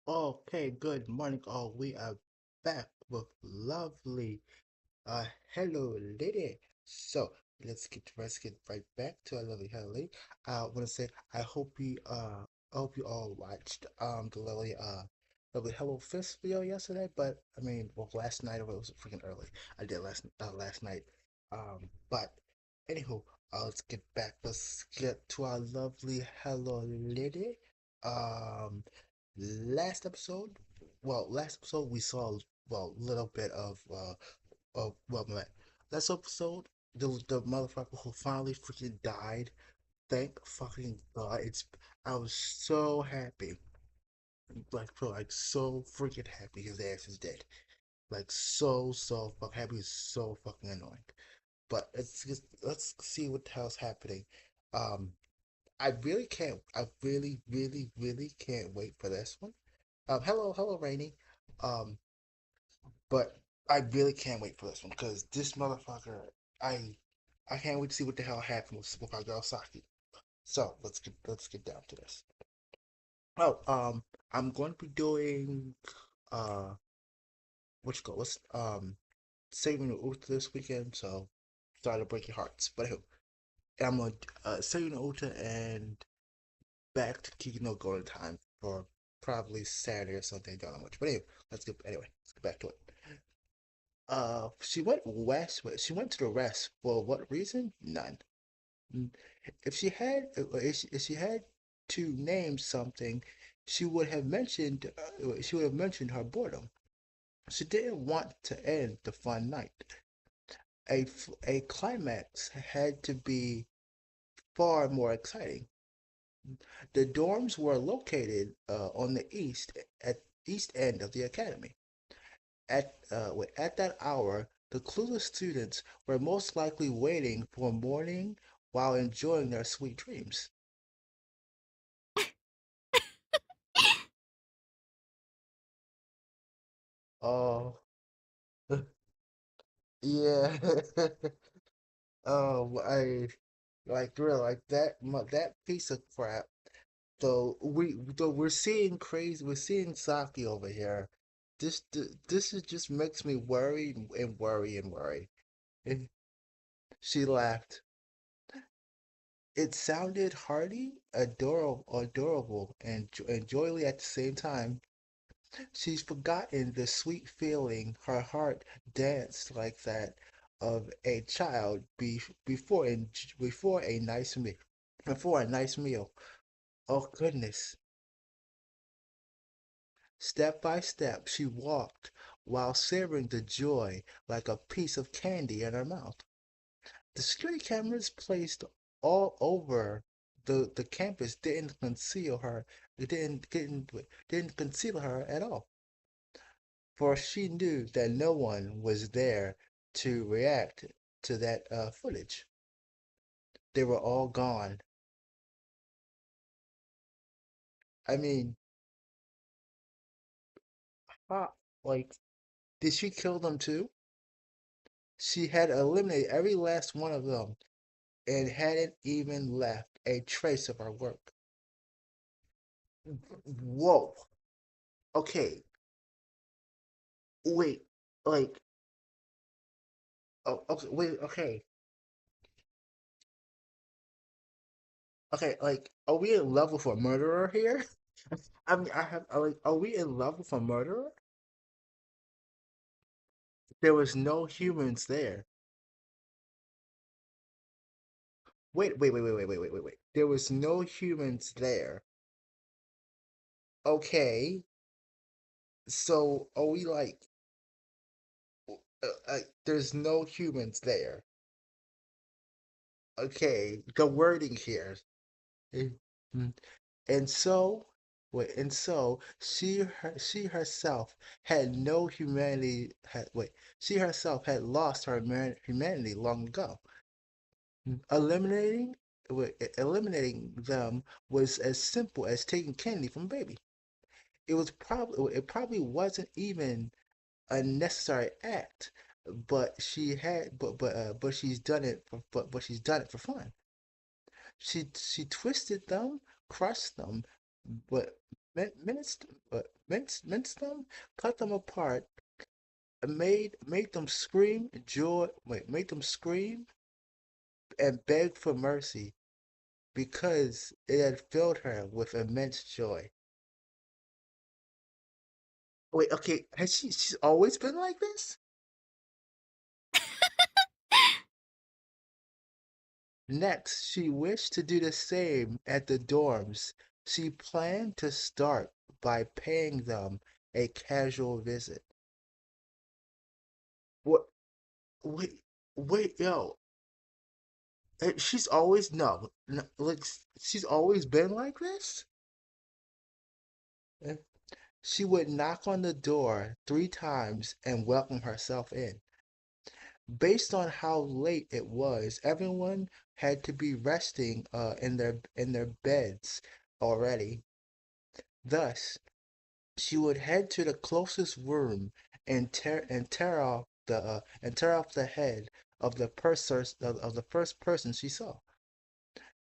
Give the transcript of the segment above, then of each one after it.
Okay, good morning, all. We are back with lovely uh hello lady. So let's get right back to our lovely hello lady. I want to say I hope you all watched the lovely Hello Fist video yesterday, but I mean well last night it was freaking early. I did last night. But anywho, let's get to our lovely hello lady. Um last episode we saw a little bit of last episode the motherfucker who finally freaking died. Thank fucking God. I was so happy. Like so freaking happy his ass is dead. Like so fucking happy. It's so fucking annoying. But let's see what the hell's happening. Um I really can't wait for this one. Hello Rainy. Um But I really can't wait for this one because this motherfucker, I I can't wait to see what the hell happened with our girl Saki. So let's get down to this. Oh, I'm going to be doing uh what's saving the Uta this weekend. So sorry to break your hearts, but anyway, I'm gonna saving the Uta and back to Kiki no Golden Time for probably Saturday or something. Don't know much, but let's get back to it. She went west. She went to the west for what reason? None. Mm, if she had to name something, she would have mentioned her boredom. She didn't want to end the fun night. A climax had to be far more exciting. The dorms were located on the east end of the academy. At that hour, the clueless students were most likely waiting for morning while enjoying their sweet dreams. Oh, yeah. I like real like that piece of crap. We're seeing crazy. We're seeing Saki over here. This is just makes me worry and worry and worry. She laughed. It sounded hearty, adorable, and joyly at the same time. She's forgotten the sweet feeling her heart danced like that of a child before a nice meal. Before a nice meal. Oh goodness. Step by step she walked while savoring the joy like a piece of candy in her mouth. The security cameras placed all over the campus didn't conceal her. It didn't conceal her at all, for she knew that no one was there to react to that footage. They were all gone. I mean, how, like, did she kill them too? She had eliminated every last one of them and hadn't even left a trace of her work. Whoa. Okay. Wait. Like, oh, okay. Wait. Okay. Okay. Like, are we in love with a murderer here? I mean, are we in love with a murderer? There was no humans there. Wait. There was no humans there. Okay. So, are we there's no humans there? Okay. The wording here. Mhm. And so, and so she herself had no humanity. She herself had lost her humanity long ago. Eliminating, eliminating them was as simple as taking candy from a baby. It probably wasn't even a necessary act, but she's done it but she's done it for fun. She twisted them, crushed them, but minced them, cut them apart, and made them scream made them scream and beg for mercy because it had filled her with immense joy. Wait, okay, has she's always been like this? Next, she wished to do the same at the dorms. She planned to start by paying them a casual visit. What? Wait, yo. She's always no, no, like she's always been like this. Eh, She would knock on the door 3 times and welcome herself in. Based on how late it was, everyone had to be resting in their beds already. Thus, she would head to the closest room and tear off the head of the first person she saw.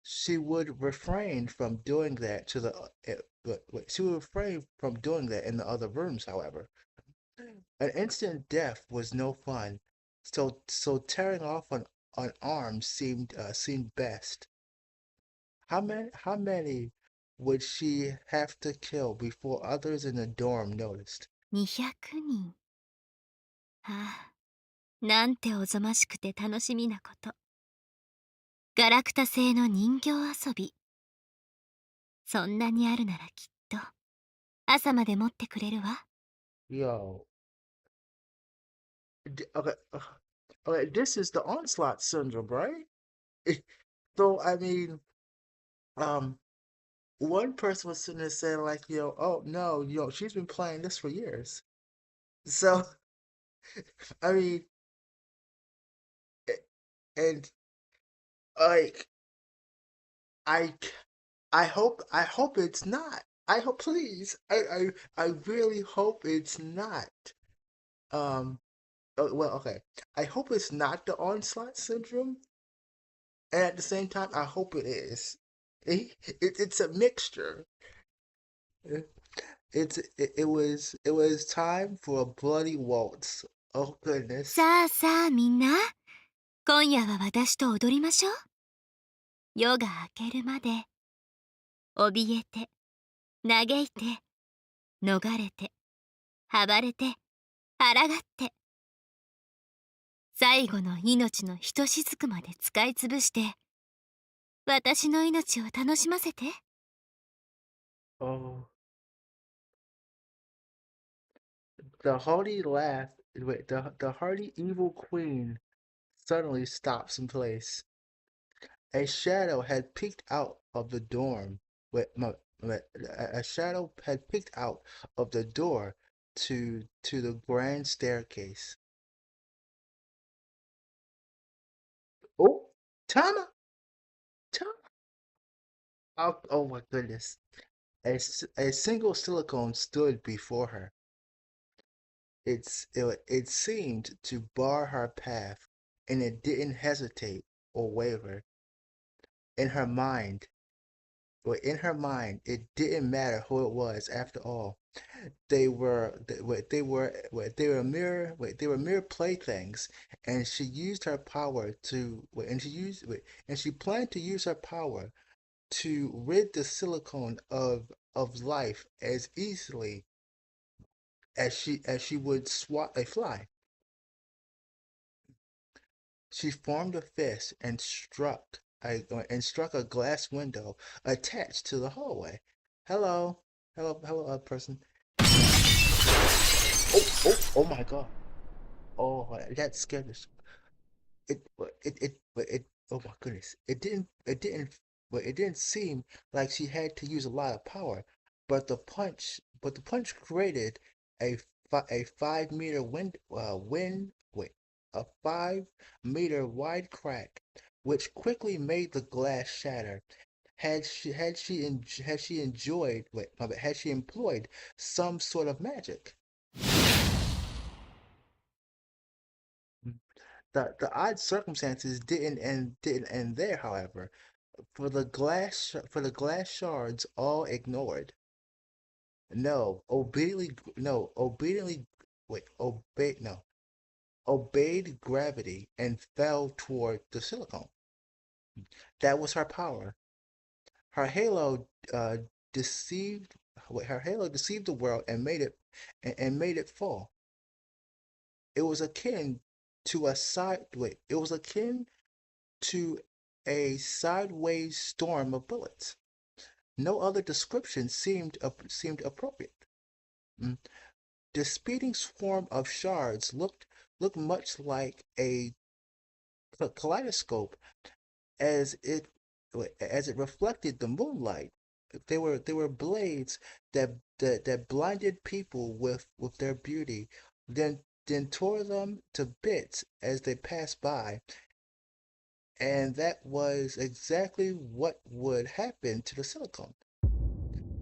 She would refrain from doing that to the she would refrain from doing that in the other rooms, however. An instant death was no fun, so tearing off an arm seemed best. How many would she have to kill before others in the dorm noticed? 200人。ああ、なんておぞましくて楽しみなこと。ガラクタ製の人形遊び。そんなにあるならきっと、朝まで持ってくれるわ。Yo, okay, okay, this is the onslaught syndrome, right? So I mean, um, one person was sitting there saying like, oh no, she's been playing this for years. So I mean, and like I I hope it's not. I hope please. I really hope it's not. Um well, okay. I hope it's not the onslaught syndrome, and at the same time I hope it is. It's a mixture. It was time for a bloody waltz. Oh goodness. さあさあみんな、今夜は私と踊りましょう。夜が明けるまで、怯えて、嘆いて、逃れて、はばれて、抗って、最後の命のひとしずくまで使いつぶして、私の命を楽しませて。Oh, the hearty laugh. Wait, the hearty evil queen suddenly stops in place. A shadow had peeked out of the dorm. A shadow had peeked out of the door to the grand staircase. Oh, Tama, Tama! Oh my goodness! A single silicone stood before her. It seemed to bar her path, and it didn't hesitate or waver. In her mind, in her mind, it didn't matter who it was. After all, they were mere playthings, and she used her power to and she used and she planned to use her power to rid the silicone of life as easily as she would swat a fly. She formed a fist and struck a glass window attached to the hallway. Hello, hello, person. Oh my God. Oh, that scared us. Oh my goodness. It didn't seem like she had to use a lot of power, but the punch created a a 5 meter a 5 meter wide crack, which quickly made the glass shatter. Had she enjoyed, wait, my bad, had she employed some sort of magic? The odd circumstances didn't end there, however. For the glass shards all ignored. obediently, wait, obeyed gravity and fell toward the silicone. That was her power. Her halo deceived, her halo deceived the world and made it fall. It was akin to a side, wait, it was akin to a sideways storm of bullets. No other description seemed appropriate. Mm. The speeding swarm of shards looked much like a kaleidoscope as it reflected the moonlight. They were blades that blinded people with their beauty, then tore them to bits as they passed by, and that was exactly what would happen to the silicone.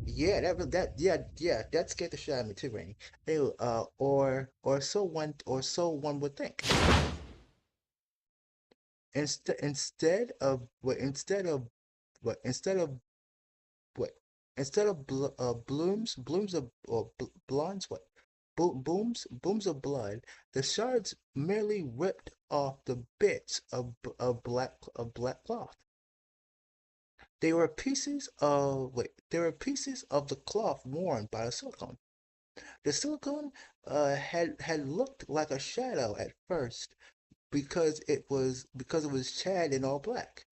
Yeah, that scared the shit out of me too, Rainy. Anyway, or so one would think. Instead of what instead of blooms of or blondes what booms of blood, the shards merely ripped off the bits of black cloth. They were pieces of the cloth worn by the silicone. The silicone had looked like a shadow at first because it was clad in all black.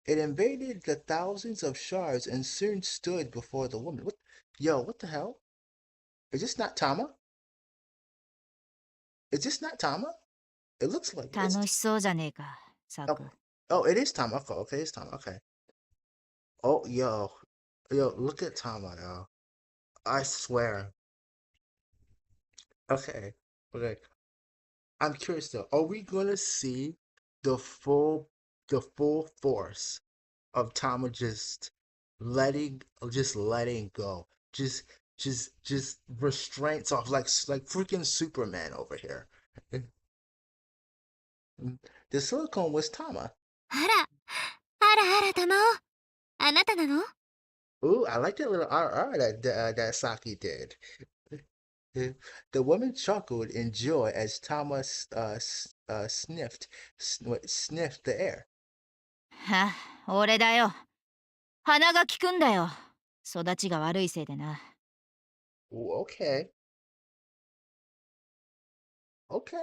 It invaded the thousands of shards and soon stood before the woman. What the hell? Is this not Tama? Is this not Tama? It looks like it. It's 楽しそうじゃねえか、サoh, ク。oh, it is Tama. Okay, it's Tama. Okay. Oh, yo, look at Tama, yo. I swear. Okay, okay. I'm curious though. Are we gonna see the full, the full force of Tama just letting go, just restraints off like freaking Superman over here. The silicone was Tama. あら、あらあら、玉緒。あなたなの？ Ooh, I like that little RR that Saki did. The woman chuckled in joy as Tama sniffed the air. はあ、俺だよ。鼻が利くんだよ。育ちが悪いせいでな。Ooh, okay, okay.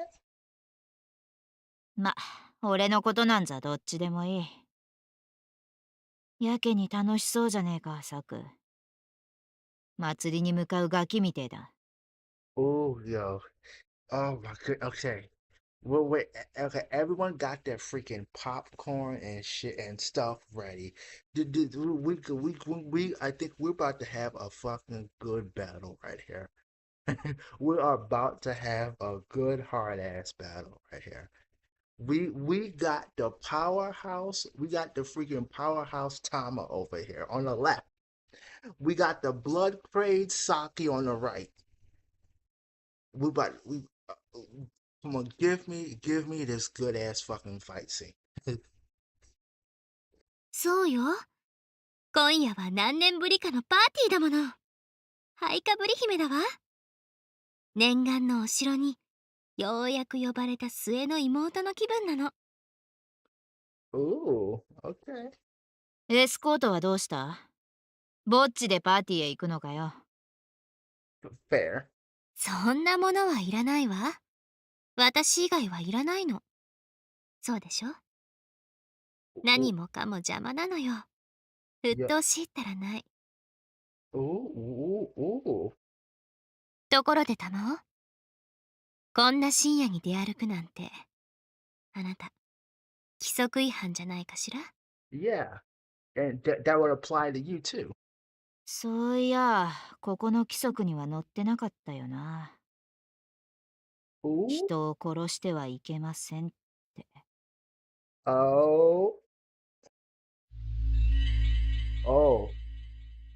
ま、俺のことなんざどっちでもいい。やけに楽しそうじゃねえか、サク。祭りに向かうガキみてえだ。Ooh, yo. Oh my good. Okay. Well, wait. Okay, everyone got their freaking popcorn and shit and stuff ready. I think we're about to have a fucking good battle right here. We are about to have a good hard ass battle right here. We got the powerhouse. We got the freaking powerhouse Tama over here on the left. We got the blood crazed Saki on the right. We come on, give me this good ass fucking fight scene. そうよ。今夜は何年ぶりかのパーティーだもの。ハイカブリ姫だわ。念願のお城にようやく呼ばれた末の妹の気分なの。Ooh, okay. エスコートはどうした？ぼっちでパーティーへ行くのかよ。Fair. そんなものはいらないわ。私以外はいらないの。そうでしょ？何 Ooh, もかも邪魔なのよ。鬱 yeah. 陶しいったらない。Ooh. ところで玉緒、こんな深夜に出歩くなんて、あなた、規則違反じゃないかしら？ Yeah. And that would apply to you too. そういや、ここの規則には載ってなかったよな。Ooh. 人を殺してはいけませんって。Oh. Oh.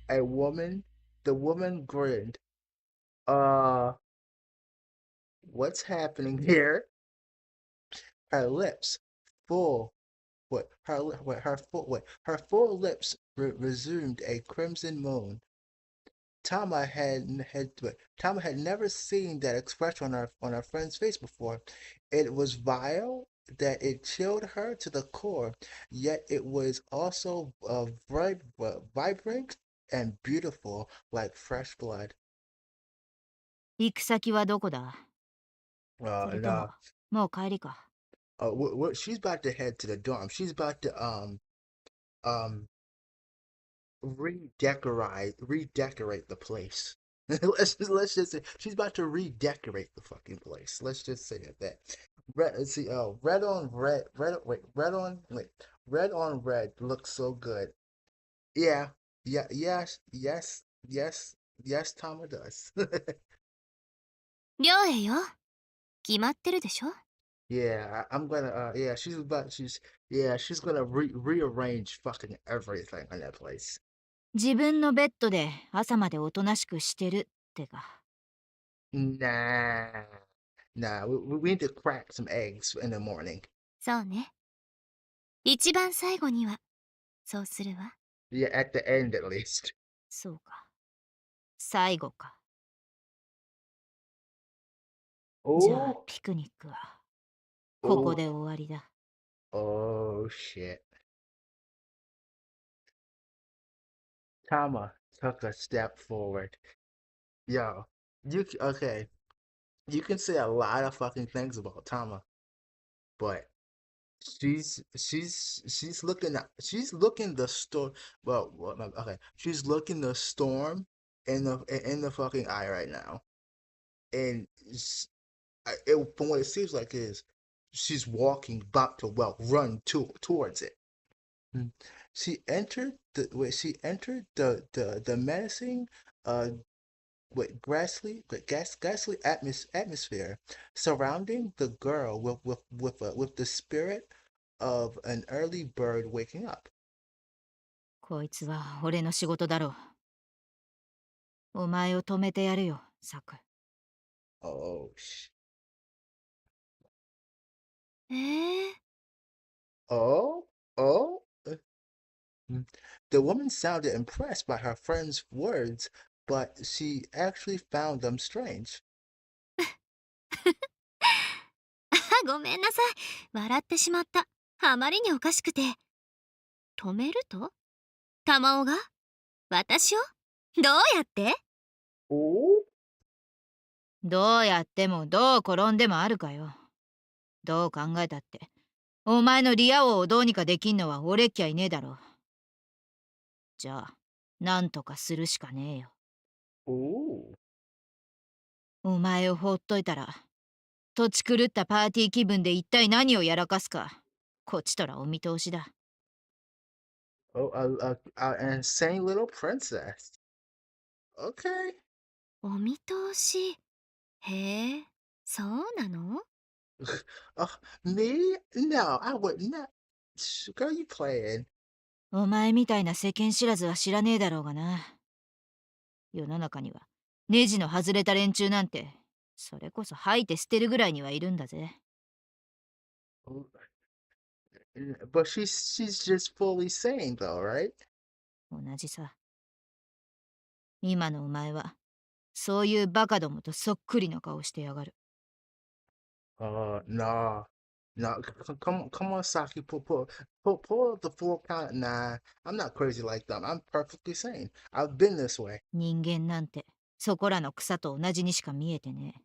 A woman. The woman grinned. Uh, what's happening here? Her lips full. Her full lips resumed a crimson moon. Tama Tama had never seen that expression on her friend's face before. It was vile that it chilled her to the core, yet it was also vibrant and beautiful like fresh blood. 行く先はどこだ？それとも、No, もう帰りか？she's about to head to the dorm. She's about to um redecorate the place. Let's just say she's about to redecorate the fucking place. Let's just say that. Red, let's see. Oh, red on red. Red on red looks so good. Yeah, yes. Tama does. 寮へよ。決まってるでしょ？ Yeah, I'm gonna. Yeah, she's gonna rearrange fucking everything on that place. 自分のベッドで朝までおとなしくしてるってか。Nah, nah. We need to crack some eggs in the morning. そうね。一番最後には、そうするわ。Yeah, at the end at least. そうか。最後か。じゃあ、Oh, ピクニックは、ここ oh, で終わりだ。oh shit. Tama took a step forward. Yo, okay? You can say a lot of fucking things about Tama, but she's looking the storm. Okay, she's looking the storm in the fucking eye right now, and from what it seems like is she's walking about to run towards it. Mm. She entered the menacing uh ghastly atmosphere surrounding the girl with the spirit of an early bird waking up. こいつは俺の仕事だろう。お前を止めてやるよ、サク。Oh sh. ええ Oh oh. Mm. The woman sounded impressed by her friend's words, but she actually found them strange. ごめんなさい。笑ってしまった。あまりにおかしくて。止めると玉緒が私をどうやって？ Oh どうやってもどう転んでもあるかよ。どう考えたって。お前のリア王をどうにかできんのは俺っきゃいねえだろう。じゃあ、なんとかするしかねえよ。oh お前を放っといたら、土地狂ったパーティー気分で一体何をやらかすか。こっちとらお見通しだ。oh an insane little princess. Okay. お見通し。へえ、そうなの？Me? No, I would not. Girl, you playing? お前みたいな世間知らずは知らねえだろうがな。世の中にはネジの外れた連中なんてそれこそ吐いて捨てるぐらいにはいるんだぜ。But she's just fully sane though, right? 同じさ。今のお前はそういうバカどもとそっくりの顔してやがる。No, no. Come on, Saki. Pull the full count. Nah, I'm not crazy like them. I'm perfectly sane. I've been this way. 人間なんてそこらの草と同じにしか見えてねえ。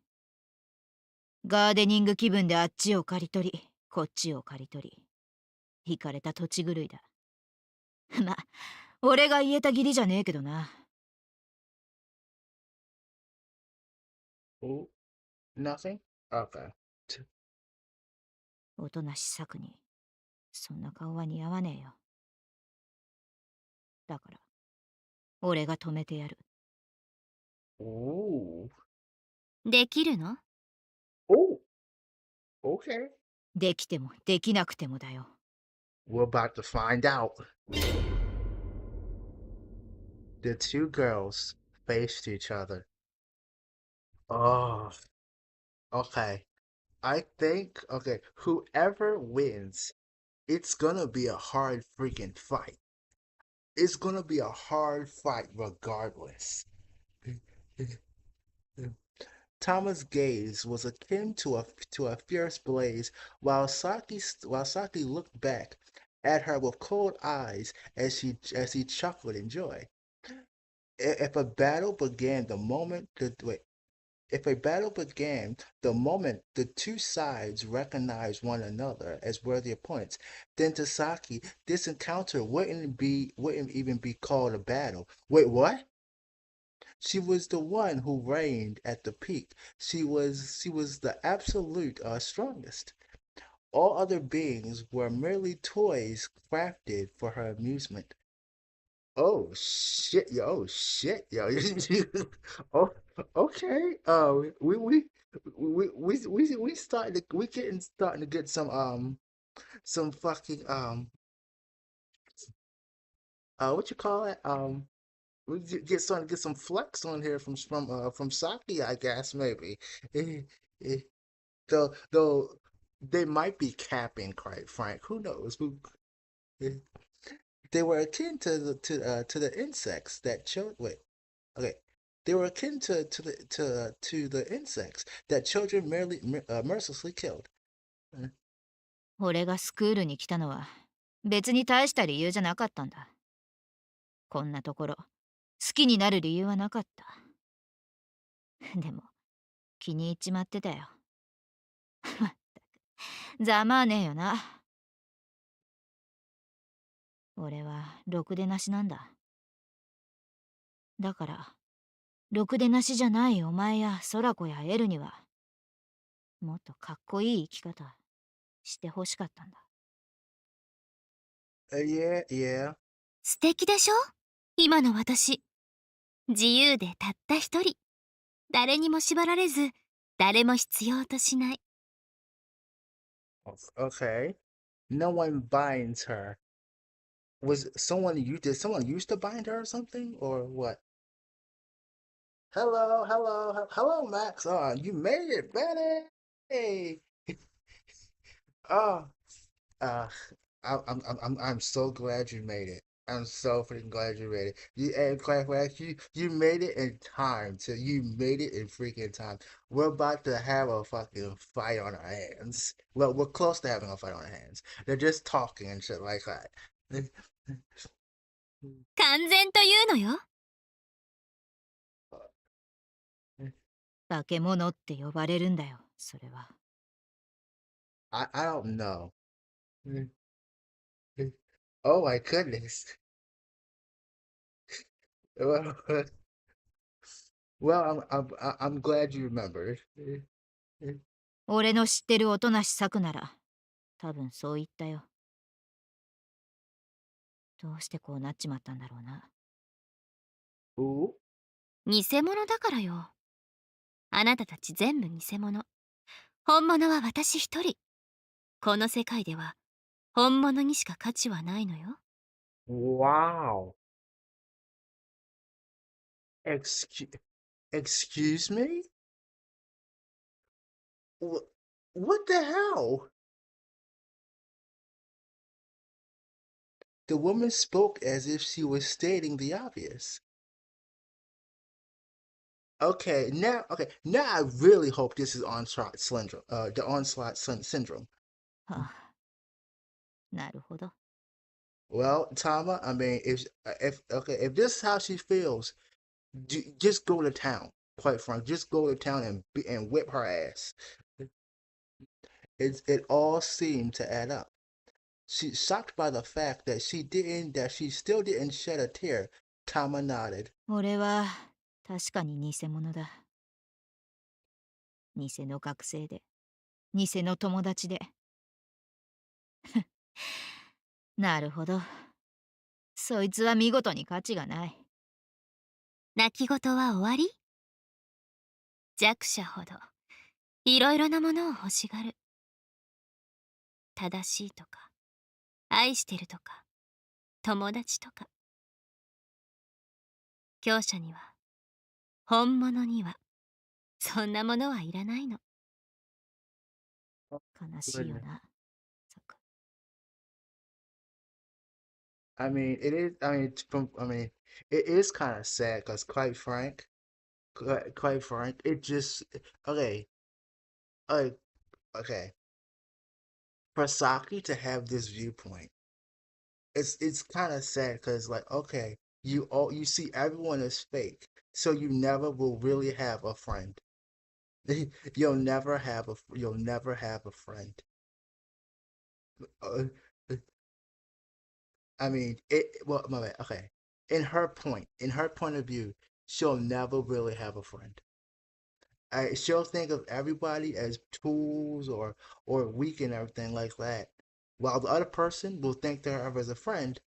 ガーデニング気分であっちを刈り取りこっちを刈り取り引かれた土地狂いだ。ま、俺が言えた義理じゃねえけどな。Oh, nothing. Okay. おとなしさくにそんな顔は似合わねえよ。だから俺が止めてやる。Ooh. できるの？ Oh. Okay. できてもできなくてもだよ。We're about to find out. The two girls faced each other. Oh, okay. I think, okay, whoever wins, it's gonna be a hard freaking fight. It's gonna be a hard fight regardless. Tama's gaze was akin to a fierce blaze, while Saki looked back at her with cold eyes as he chuckled in joy. If a battle began the moment the wait, If a battle began the moment the two sides recognized one another as worthy opponents, then to Saki, this encounter wouldn't even be called a battle. Wait, what? She was the one who reigned at the peak. She was the absolute strongest. All other beings were merely toys crafted for her amusement. Oh shit, yo! Oh shit, yo! Oh, okay. We starting to get some fucking what you call it starting to get some flex on here from Saki, I guess maybe. Eh, eh, though they might be capping, quite frank. Who knows? Eh, They were akin to the insects that chose. Wait, okay. They were akin to the insects that children mercilessly killed. Uh, 俺がスクールに来たのは別に大した理由じゃなかったんだ。こんなところ好きになる理由はなかった。でも気に入っちまってたよ。ざまあねえよな。俺はろくでなしなんだ。だからろくでなしじゃないお前や空子やエルにはもっとかっこいい生き方してほしかったんだ。yeah, yeah. 素敵でしょ、今の私。自由でたった一人。誰にも縛られず、誰も必要としない。Okay. No one binds her. Did someone used to bind her or something or what? Hello, Max. Oh, you made it, Benny. Hey. Oh, uh, I'm so glad you made it. I'm so freaking glad you made it. And quite frankly, you made it in time. So you made it in freaking time. We're about to have a fucking fight on our hands. Well, we're close to having a fight on our hands. They're just talking and shit like that. 完全というのよ。化け物って呼ばれるんだよ、それは。I don't know. Oh my goodness. Well, I'm glad you remembered. 俺の知ってる音無し作なら、多分そう言ったよ。どうしてこうなっちまったんだろうな。Ooh. 偽物だからよ。あなたたち全部偽物。本物は私一人。この世界では本物にしか価値はないのよ。Wow. Excuse, excuse me? What the hell? The woman spoke as if she was stating the obvious. Now I really hope this is onslaught syndrome. The syndrome. はあ、なるほど。Well, Tama, I mean, if this is how she feels, just go to town. Quite frankly, just go to town and whip her ass. It all seemed to add up. She shocked by the fact that she still didn't shed a tear. Tama nodded. 俺は確かに偽物だ。偽の学生で、偽の友達で。なるほど。そいつは見事に価値がない。泣き言は終わり？弱者ほどいろいろなものを欲しがる。正しいとか、愛してるとか、友達とか。強者には、本物には、そんなものはいらないの。悲しいよ Goodness. な。そっか。I mean, it is. I mean, it is kind of sad because, quite frank, quite frank, it just okay. Uh, okay, for Saki to have this viewpoint, it's kind of sad because like okay, you see everyone is fake, so you never will really have a friend. You'll never have a friend. Uh, I mean, well, my bad. Okay, in her point of view, she'll never really have a friend. She'll think of everybody as tools or weak and everything like that, while the other person will think they're her as a friend.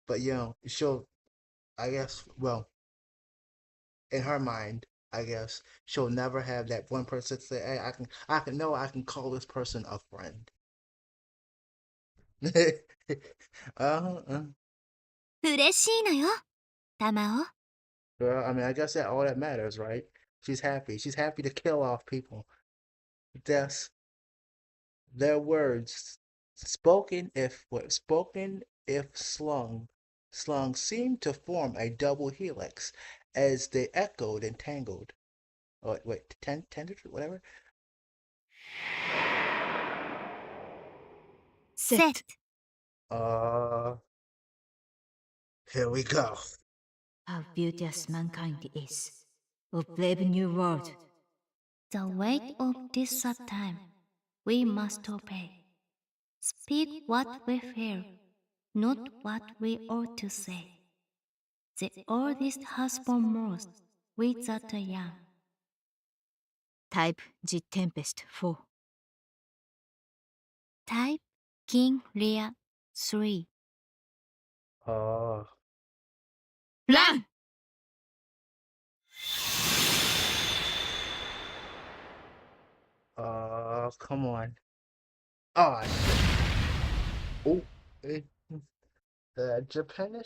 But she'll, I guess, well, in her mind, I guess she'll never have that one person say, "Hey, I can call this person a friend." uh-huh. 嬉しいのよ、タマオ。Well, I mean, I guess that all that matters, right? She's happy. She's happy to kill off people. That's their words, spoken if slung seemed to form a double helix as they echoed and tangled. Oh, wait, tended, whatever. セット。Uh, here we go. How beauteous mankind is, of brave new world. The weight of this sad time, we must obey. Speak what we feel, not what we ought to say. The oldest has born most, we that are young. Type The Tempest 4. Type King Lear 3. Uh, Run! come on. Oh shit. Oh, eh, Japan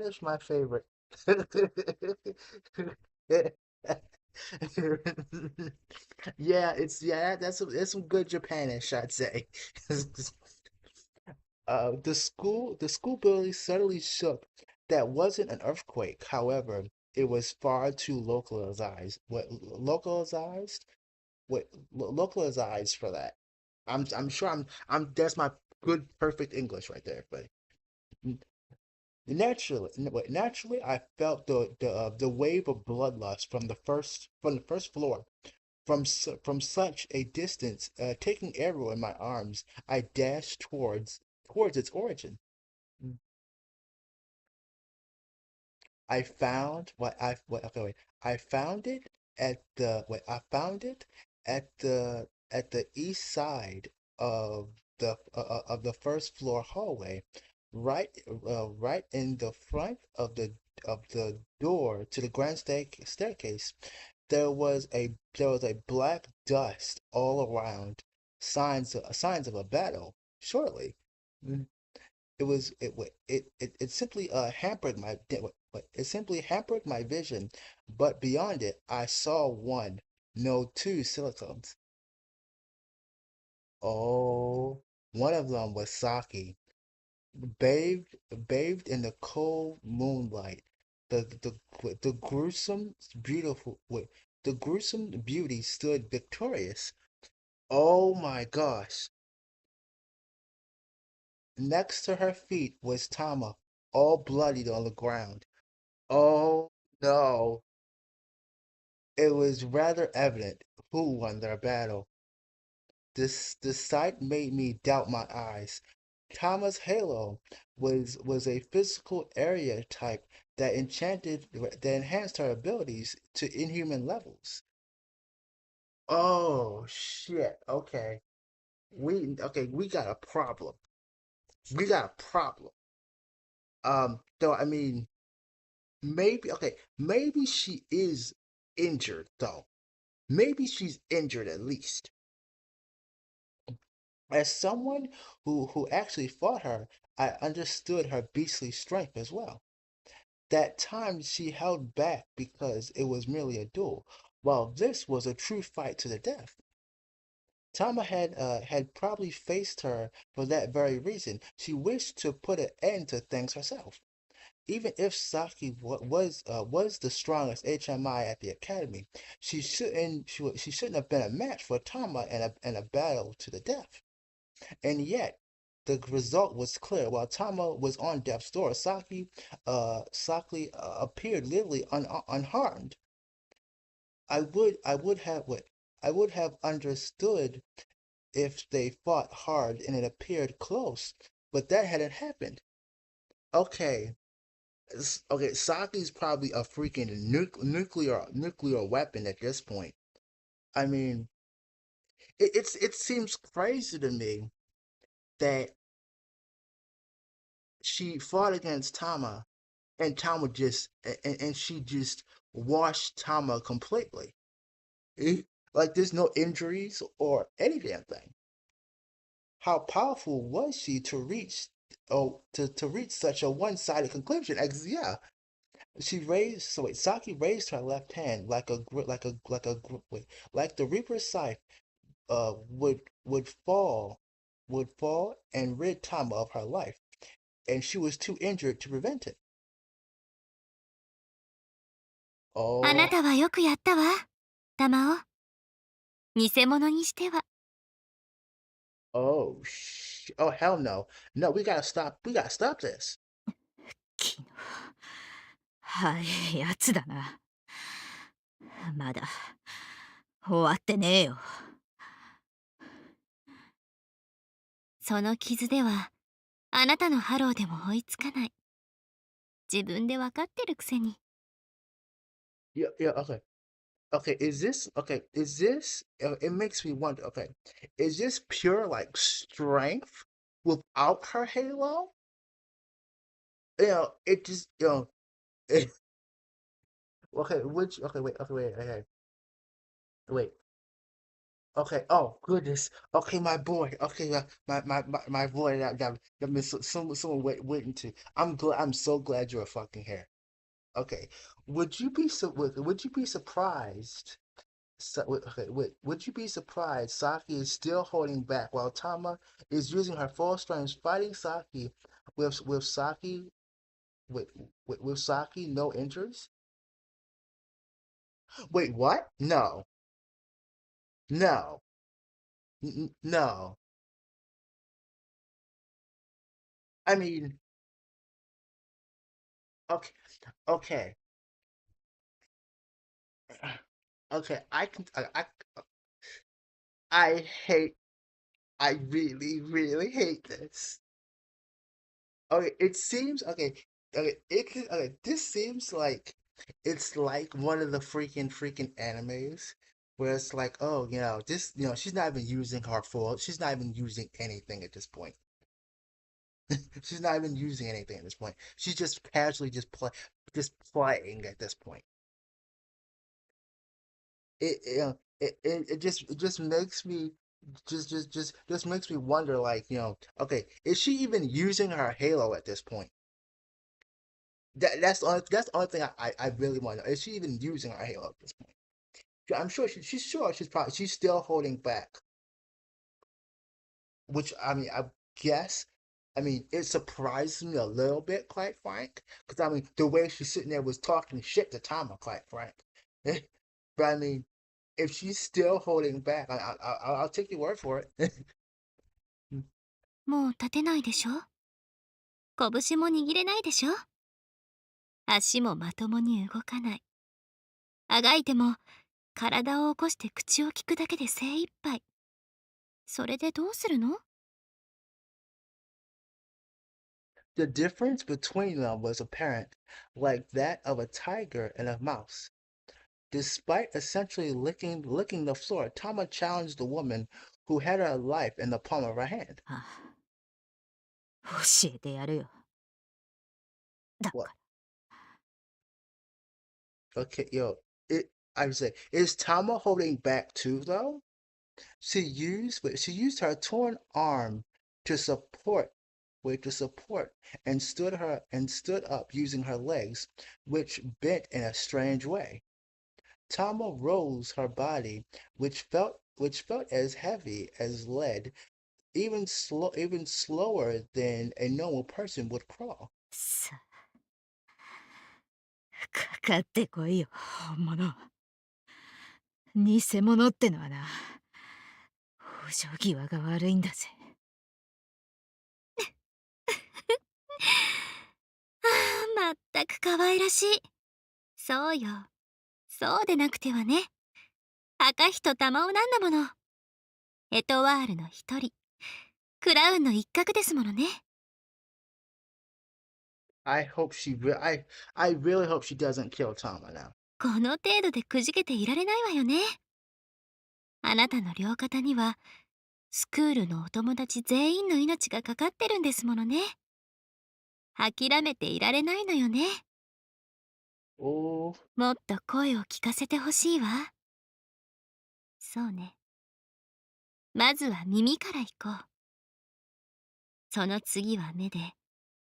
is my favorite. Yeah, that's some good Japanish, I'd say. The school building suddenly shook. That wasn't an earthquake, however, it was far too localized. Localized for that. I'm sure I'm that's my good perfect English right there, but naturally, I felt the wave of bloodlust from the first floor. From such a distance, taking arrow in my arms, I dashed towards its origin. I found what okay wait. I found it I found it at the east side of the first floor hallway, right in the front of the door to the grand staircase. There was a black dust all around, signs of a battle. Surely. It simply hampered it simply hampered my vision, but beyond it I saw one, no, two silicones. Oh, one of them was Saki, bathed in the cold moonlight. The gruesome beautiful wait, the gruesome beauty stood victorious. Oh my gosh. Next to her feet was Tama, all bloodied on the ground. Oh no, it was rather evident who won their battle. This sight made me doubt my eyes. Tama's halo was a physical area type that enhanced her abilities to inhuman levels. Oh shit. We got a problem. We got a problem. Though I mean maybe she is injured though. Maybe she's injured at least. As someone who actually fought her, I understood her beastly strength as well. That time she held back because it was merely a duel, while this was a true fight to the death. Tama had probably faced her for that very reason. She wished to put an end to things herself. if Saki was the strongest HMI at the academy, she shouldn't have been a match for Tama in a battle to the death. And yet, the result was clear. While Tama was on death's door, Saki appeared literally unharmed. I would have understood if they fought hard and it appeared close, but that hadn't happened. Okay, okay, Saki's probably a freaking nuclear weapon at this point. I mean, it seems crazy to me that she fought against Tama and Tama just and she just washed Tama completely. Like there's no injuries or any damn thing. How powerful was she to reach such a one-sided conclusion? Yeah, Saki raised her left hand like the Reaper's scythe would fall and rid Tama of her life, and she was too injured to prevent it. あな Oh, たはよくやったわ、玉を。偽物にしては。oh hell no. No, we gotta stop this. 気のはい、やつだな。まだ終わってねえよ。その傷では、あなたのハローでも追いつかない。自分でわかってるくせに。Yeah, yeah, okay. Okay, is this it makes me wonder, okay. Is this pure like strength without her halo? It just it, okay, wait. Okay. Oh goodness. Okay, my boy. Okay, my boy. That means someone waiting to. I'm so glad you're fucking here. Okay. Would you be surprised? Would you be surprised? Saki is still holding back while Tama is using her full strength, fighting Saki with Saki with Saki no injuries. Wait, what? No, no, no. I mean, okay, okay. Okay, I hate I really really hate this. Okay, it seems this seems like it's like one of the freaking animes where it's like, oh, she's not even using she's not even using anything at this point. She's not even using anything at this point. She's just casually just playing at this point. It just makes me just makes me wonder, like, okay, is she even using her halo at this point? That's the only thing I really want to know. Is she even using her halo at this point? I'm sure she's still holding back, which I mean I guess I mean it surprises me a little bit, quite frank, because I mean the way she's sitting there was talking shit to Tama, quite frank. But I mean, if she's still holding back, I'll take your word for it. もう立てないでしょ。拳も握れないでしょ。足もまともに動かない。あがいても体を起こして口を聞くだけで精一杯。それでどうするの？ The difference between them was apparent, like that of a tiger and a mouse. Despite essentially licking the floor, Tama challenged the woman who had her life in the palm of her hand. あ教えてやるよ。だ What? から。Okay, yo, I would say, is Tama holding back too, though? She used her torn arm to support, to support, and stood up using her legs, which bent in a strange way. Tama rose her body, which felt as heavy as lead, even slower than a normal person would crawl. さかかってこいよ、本物。偽物ってのはな、往生際が悪いんだぜ。まったく可愛らしい。そうよ。そうでなくてはね。赤ひと玉緒なんだもの。エトワールの一人、クラウンの一角ですものね。I hope she re- I really hope she doesn't kill Tama now. この程度でくじけていられないわよね。あなたの両肩にはスクールのお友達全員の命がかかってるんですものね。諦めていられないのよね。Oh, もっと声を聞かせてほしいわ。そうね。まずは耳から行こう。その次は目で、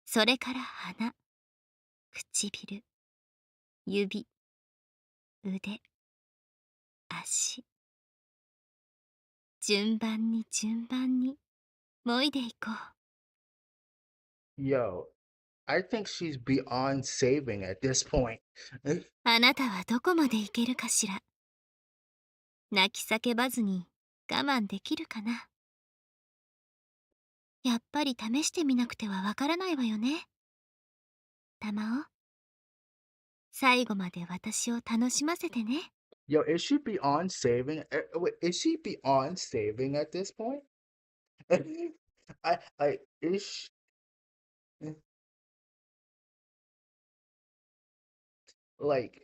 それから鼻、唇、指、腕、足。順番に順番に、もいでいこう。yo, I think she's beyond saving at this point. あなたはどこまでいけるかしら。泣き叫ばずに我慢できるかな。やっぱり試してみなくてはわからないわよね。玉緒、最後まで私を楽しませてね。Yo, is she beyond saving? Wait, is she beyond saving at this point? I is she, like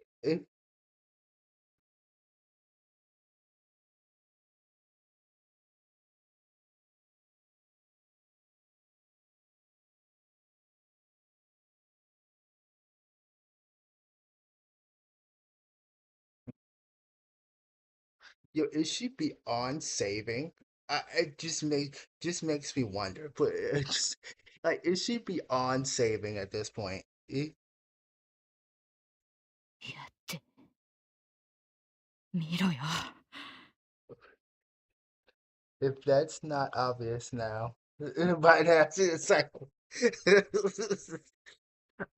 yo, is she beyond saving? It just makes me wonder. But it just like, is she beyond saving at this point? やってみろよ。If that's not obvious now, by now it's like,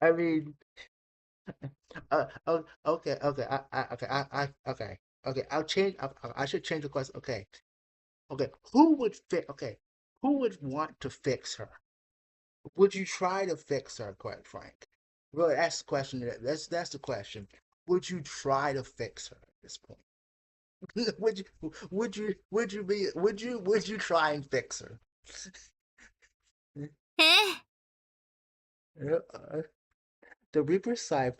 I mean, okay, okay, okay. I'll change. I should change the question. Okay, okay. Who would fix? Okay, who would want to fix her? Would you try to fix her, quite frank? Really, that's the question. That's the question. Would you try to fix her at this point? Would you try and fix her? ええ、Uh, the Reaper's scythe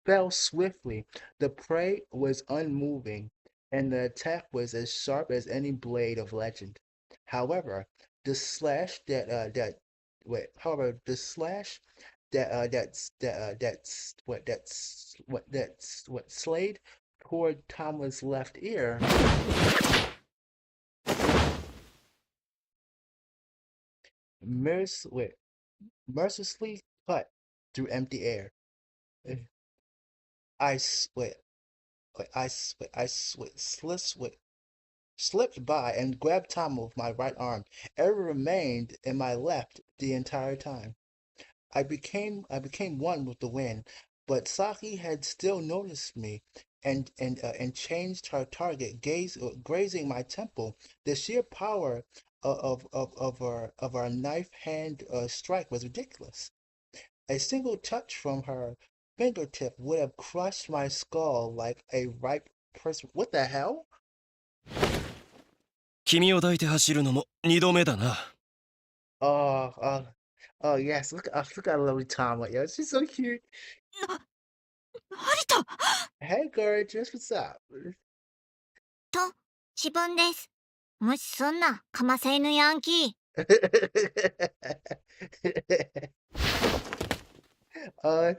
fell swiftly. The prey was unmoving, and the attack was as sharp as any blade of legend. However, the slash that wait. However, the slash what slayed toward Thomas' left ear wait, mercilessly cut through empty air. I sweat. I slipped by and grabbed Tom with my right arm. It remained in my left the entire time. I became one with the wind, but Saki had still noticed me and changed her target, grazing my temple. The sheer power of our knife hand strike was ridiculous. A single touch from her fingertip would have crushed my skull like a ripe person. What the hell? 君を抱いて走るのも二度目だな。Oh, oh yes. Look at little Tama. Yo, she's so cute. 成田。 Hey, gorgeous. What's up? と、自分です。無視すんな、かませ犬ヤンキー。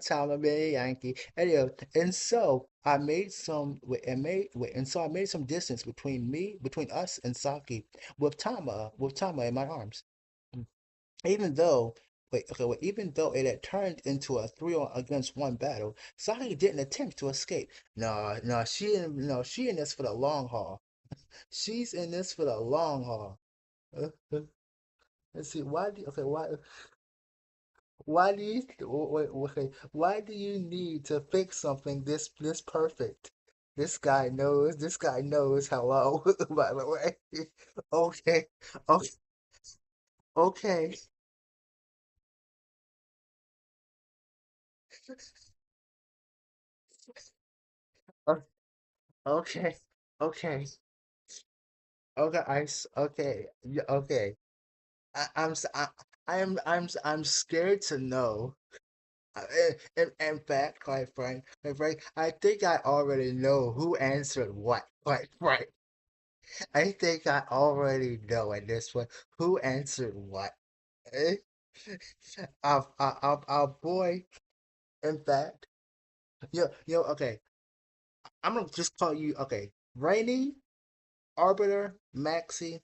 Tama man, Yankee. Anyway, and so I made some and so I made some distance between us and Saki with Tama in my arms. Even though even though it had turned into a against one battle, Saki didn't attempt to escape. No, no, she in this for the long haul. She's in this for the long haul. Let's see, why Why do you why do you need to fix something this perfect? This guy knows hello, by the way. Okay. Okay. Okay. o- Okay. Okay. Okay. Okay. Okay. I'm s- I'm scared to know. In fact, quite frank, I think I already know who answered what. Quite frank, I think I already know at this point who answered what. Eh? Our boy. In fact, okay. I'm gonna just call you. Okay, Rainy, Arbiter, Maxi.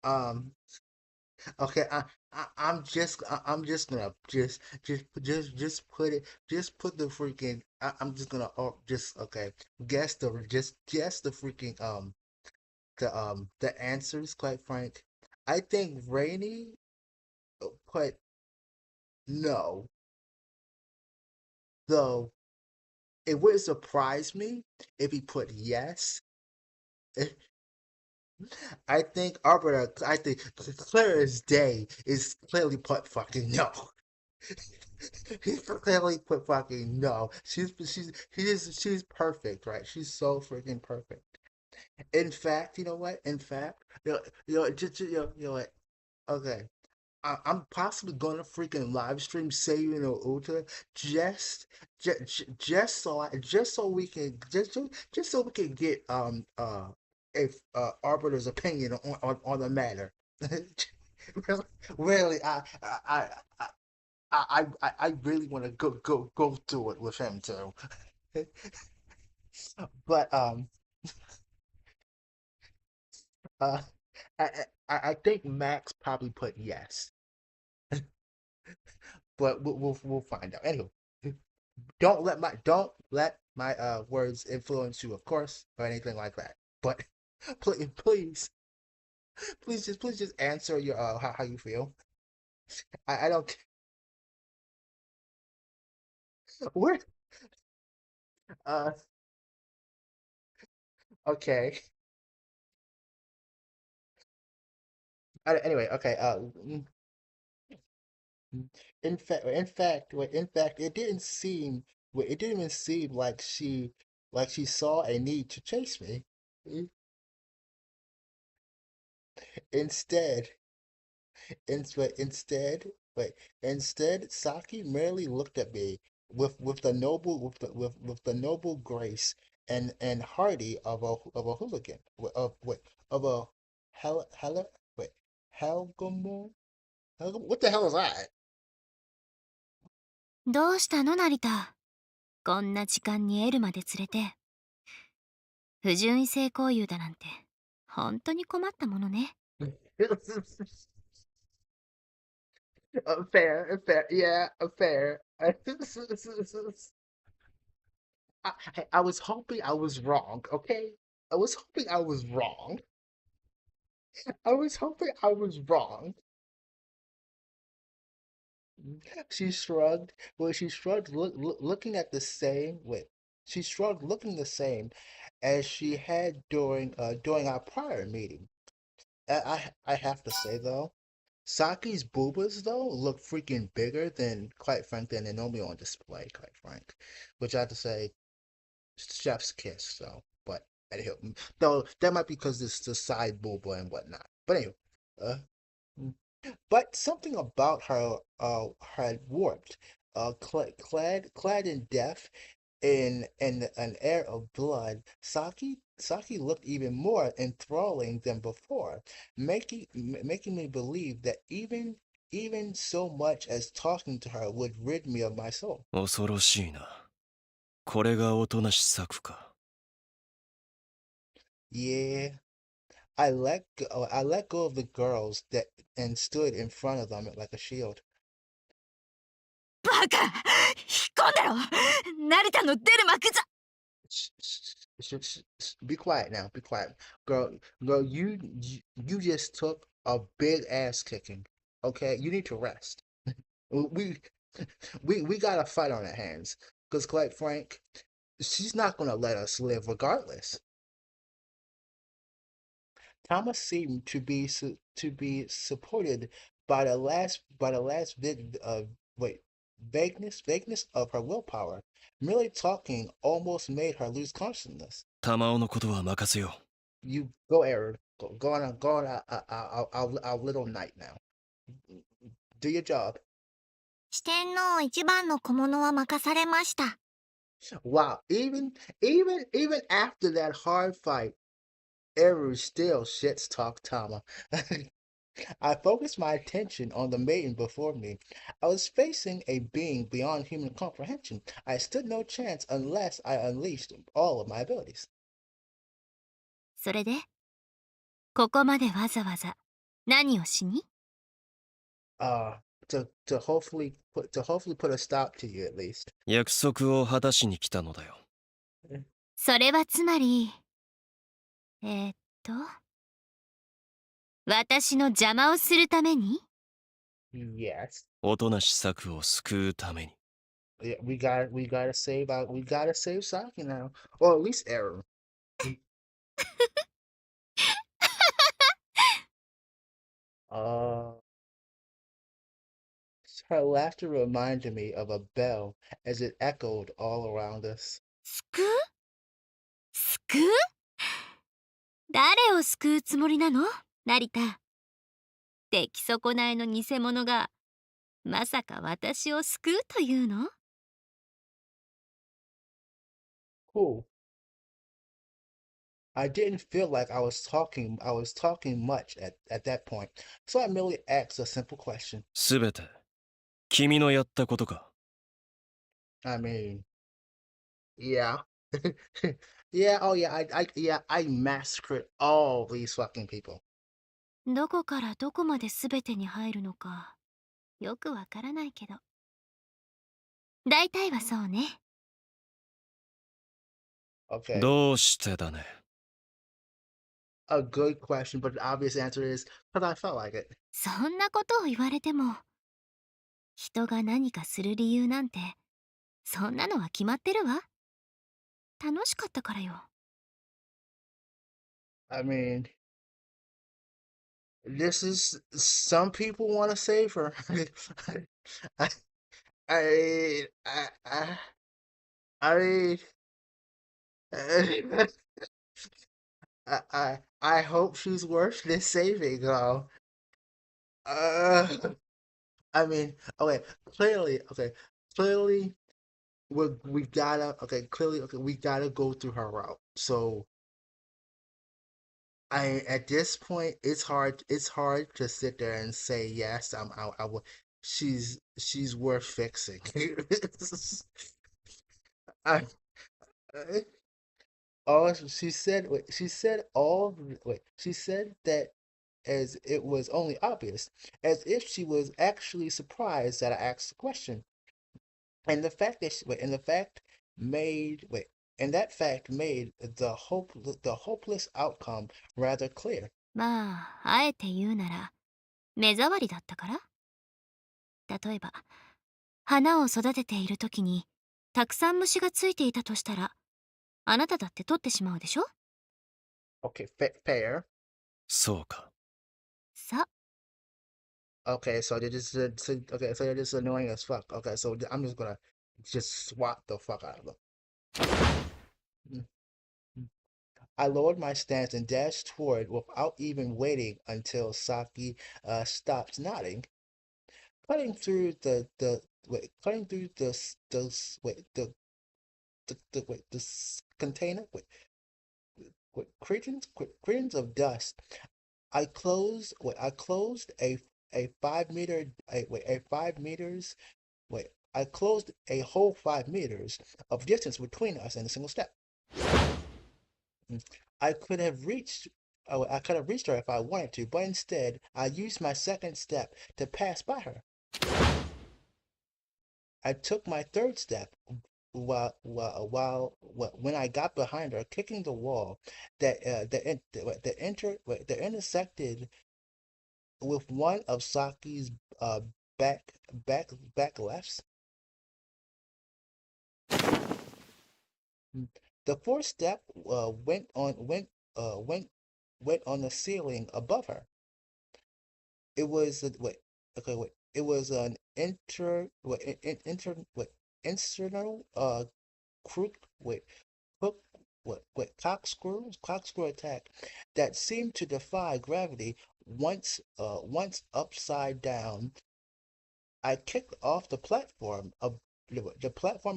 Um, Okay, I'm just gonna just put it just put the freaking I'm just gonna just okay guess the freaking the answers. Quite frank, I think Rainy put no, though it wouldn't surprise me if he put yes. I think Arbiter, I think clear as day is clearly put fucking no. He clearly put fucking no. She's perfect, right? She's so freaking perfect. In fact, you know what? In fact, you know what? Okay, I'm possibly gonna freaking live stream Sayun or Uta just so we can just so we can get if Arbiter's opinion on the matter. really, really, I really want to go through it with him too. But uh I, I think Max probably put yes, but we'll find out. Anyway, don't let my words influence you, of course, or anything like that. But please just answer your how you feel. I don't where uh okay. Anyway, okay. In fact, it didn't even seem like she saw a need to chase me. Mm, Instead, instead, wait, instead, Saki merely looked at me with the noble grace and hearty of a hooligan of a hell wait Helgamon. What the hell is that? どうしたの成田。こんな時間にエルまで連れて。不純異性交友だなんて、本当に困ったものね。Fair, yeah, fair. I was hoping I was wrong, okay? I was hoping I was wrong. I was hoping I was wrong. She shrugged. Well, she shrugged, looking at the same. Wait, she shrugged, looking the same as she had during our prior meeting. I have to say though, Saki's boobas though look freaking bigger than, quite frank, than they're normally on display. Quite frank, which I have to say, chef's kiss. So, but anyhow, though that might be because it's the side booba and whatnot. But anyway, uh, but something about her had warped, clad in death, in an air of blood. Saki looked even more enthralling than before, making me believe that even so much as talking to her would rid me of my soul. 恐ろしいな。これが音無し策か。Yeah, I let go of the girls that and stood in front of them like a shield. バカ引っ込んでろ成田の出る幕じゃ Be quiet now. Be quiet, girl. Girl, you just took a big ass kicking. Okay, you need to rest. We We got a fight on our hands. Because, quite frank, she's not gonna let us live regardless. Thomas seemed to be supported by the last bit of vagueness of her willpower. Merely talking almost made her lose consciousness. 玉緒のことは任せよ You go, Aaron. Go on our little night now. Do your job. 四天王一番の小物は任されました。Wow, even after that hard fight, Eru still shits talk Tama. I focused my attention on the maiden before me. I was facing a being beyond human comprehension. I stood no chance unless I unleashed all of my abilities. それで、ここまでわざわざ何をしに？ Uh, to hopefully put a stop to you at least. 約束を果たしに来たのだよそれはつまり、えーっと、私の邪魔をするために？ Yes. おとなし策を救うために Yeah, we gotta save Saki now. Or at least Eru. Uh Her laughter reminded me of a bell as it echoed all around us. 救う？救う？誰を救うつもりなの？成田。出来損ないの偽物が、まさか私を救うというの？ Cool. I didn't feel like I was talking much at that point, so I merely asked a simple question. すべて君のやったことか I mean, yeah. Yeah, oh yeah, I massacred all these fucking people. どこからどこまで全てに入るのか、よくわからないけど。大体はそうね。Okay. どうしてだね A good question, but the obvious answer is because I felt like it. そんなことを言われても、人が何かする理由なんて、そんなのは決まってるわ。楽しかったからよ。I mean, this is some people want to save her. I, I, I, I, I mean, I hope she's worth this saving, though. Uh, I mean, okay, okay, clearly, we gotta, okay, we gotta go through her route. So, at this point, it's hard to sit there and say yes. I will. She's worth fixing. I, all she said, wait, she said all, wait, she said that as it was only obvious, as if she was actually surprised that I asked the question. And the fact that and the fact made wait, and that fact made the hopeless outcome rather clear. まあ、あえて言うなら、目障りだったから？例えば、花を育てている時に、たくさん虫がついていたとしたら、あなただって取ってしまうでしょ？ Okay, fair. そうかさ、Okay, so okay, so they're just annoying as fuck. Okay, so I'm just gonna just swat the fuck out of them. Mm. I lowered my stance and dashed toward without even waiting until Saki stopped nodding. Cutting through cutting through the container cretins of dust. I closed a 5 meter a 5 meters I closed a whole 5 meters of distance between us in a single step. Mm. I could have reached her if I wanted to, but instead I used my second step to pass by her. I took my third step when I got behind her, kicking the wall that intersected with one of Saki's back lefts. The fourth step went on the ceiling above her. It was wait, okay, wait. It was an internal crook wait hook corkscrew attack that seemed to defy gravity. Once upside down, I kicked off the platform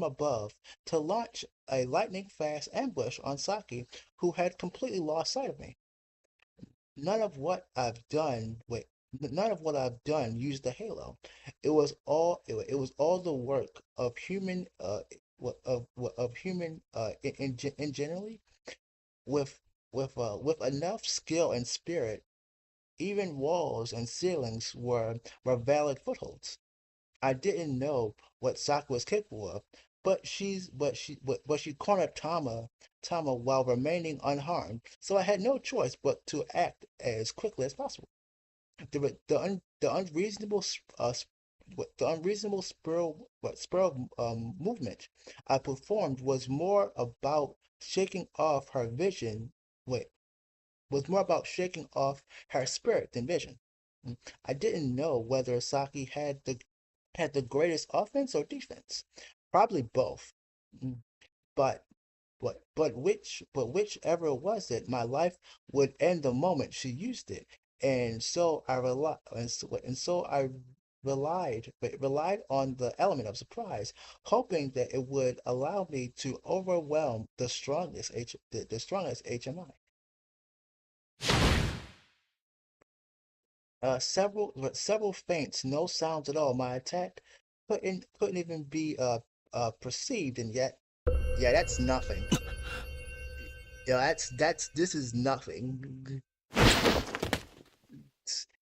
above to launch a lightning-fast ambush on Saki, who had completely lost sight of me. None of what I've done, wait, None of what I've done used the halo. It was all the work of human in generally with with enough skill and spirit. Even walls and ceilings were valid footholds. I didn't know what Saku was capable of, but she cornered Tama while remaining unharmed, so I had no choice but to act as quickly as possible. The unreasonable the unreasonable spiral movement I performed wait was more about shaking off her spirit than vision. I didn't know whether Saki had the greatest offense or defense. Probably both. Mm, But whichever was it, my life would end the moment she used it. And so I relied on the element of surprise, hoping that it would allow me to overwhelm the strongest HMI. Several feints, no sounds at all. My attack couldn't even be perceived, and yet yeah, that's nothing. Yeah, that's this is nothing.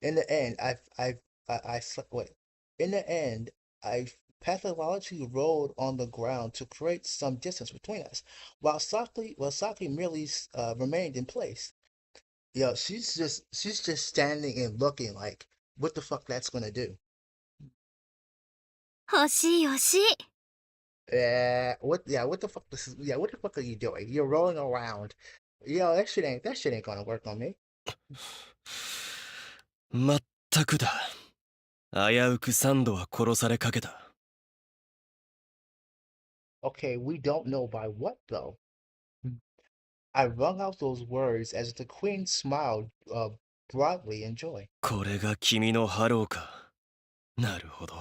In the end, I wait. In the end, I pathologically rolled on the ground to create some distance between us, while Saki merely remained in place. Yo, she's just standing and looking like, what the fuck that's gonna do? 欲しい欲しい。What the fuck what the fuck are you doing? You're rolling around. Yo, that shit ain't gonna work on me. まったくだ。危うくサンドは殺されかけた。Okay, we don't know by what though. I wrung out those words as the queen smiled broadly in joy. これが君のハローか。なるほど。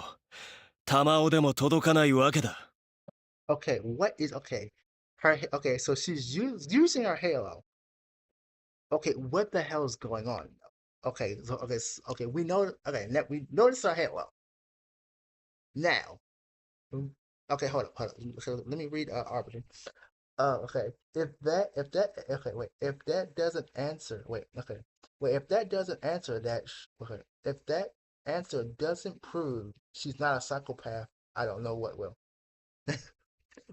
玉尾でも届かないわけだ。Okay, okay, so using her halo. Okay, what the hell is going on? Okay, we notice her halo. Now, mm, okay, hold up. So let me read Arbiter. Okay. If that doesn't answer, if that doesn't answer if that answer doesn't prove she's not a psychopath, I don't know what will.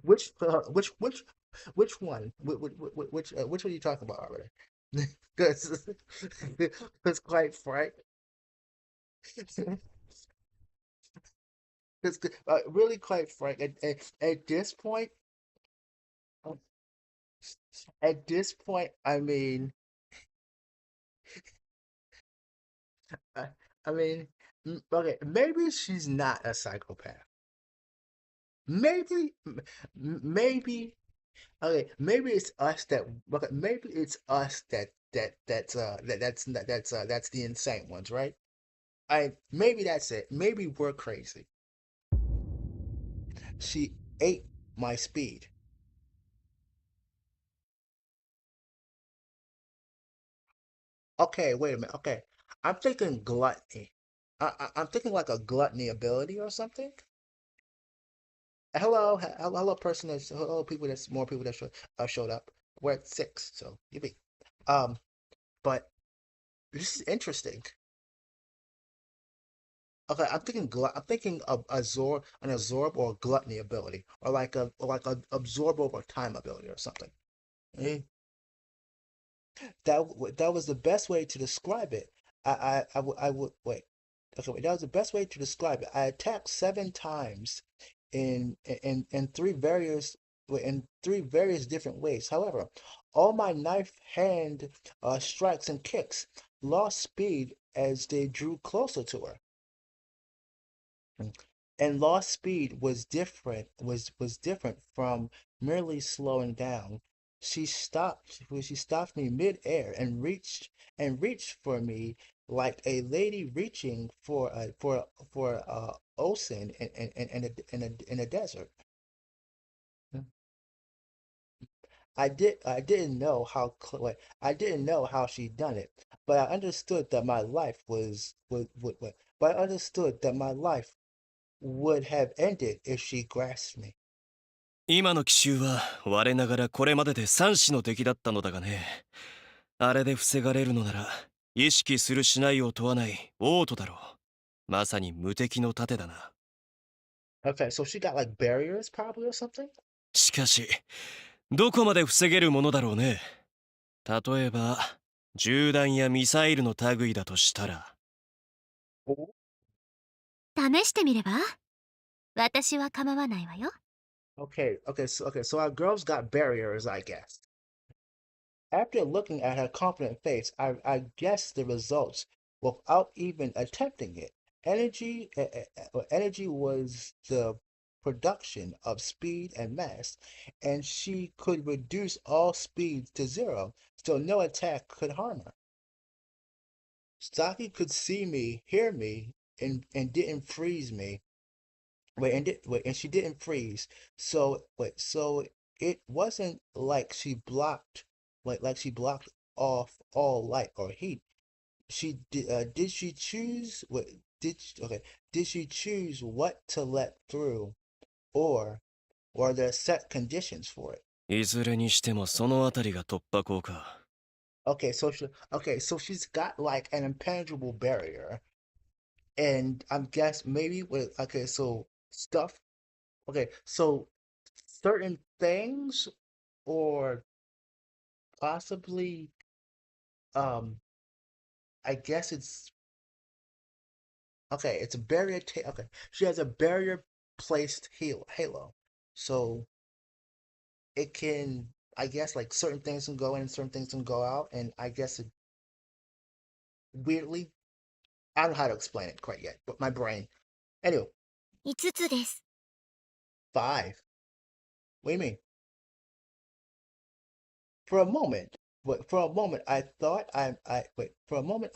Which, uh, which, which, which one? Which one are you talking about already? Because, because quite frank, because really quite frank, at this point, I mean, I, I mean, okay, maybe she's not a psychopath. Maybe, maybe, okay, maybe it's us that, okay, maybe it's us that's the insane ones, right? Maybe that's it. Maybe we're crazy. She ate my speed. Okay, wait a minute. Okay, I'm thinking gluttony. I'm thinking like a gluttony ability or something. Hello, hello, people. That's more people that showed up. We're at six, so you be. Um, but this is interesting. Okay, I'm thinking of absorb or gluttony ability, or like a absorb over time ability or something. Eh, that was the best way to describe it. I would wait. okay, wait, that was the best way to describe it. I attacked 7 times in three various different ways. However, all my knife hand strikes and kicks lost speed as they drew closer to her. And lost speed was different from merely slowing down. She stopped me mid-air and reached for me like a lady reaching for ocean in a desert. I didn't know how she done it, but I understood that my life but I understood that my life would have ended if she grasped me. 今の奇襲は我ながらこれまでで三子の出来だったのだがね。あれで防がれるのなら意識するしないを問わない王都だろう。まさに無敵の盾だな。Okay, so she got like barriers probably or something? しかしどこまで防げるものだろうね。例えば銃弾やミサイルの類だとしたら。Oh. 試してみれば？私は構わないわよ。So our girl's got barriers, I guess. After looking at her confident face, I guessed the results without even attempting it. Energy was the production of speed and mass, and she could reduce all speeds to zero, so no attack could harm her. Saki could see me, hear me, and didn't freeze me. And she didn't freeze. So it wasn't like she blocked off all light or heat. Did she choose what did she, okay? Did she choose what to let through, or were there set conditions for it? いずれにしてもそのあたりが突破口か。So she's got like an impenetrable barrier, and I'm guess maybe with so stuff. So certain things, or possibly, um, I guess it's a barrier. She has a barrier placed halo, so it can. I guess like certain things can go in, certain things can go out, and I guess it weirdly. I don't know how to explain it quite yet, but my brain. Anyway, 5つです。five. What do you mean? For a moment, for a moment, I thought I wait. For a moment,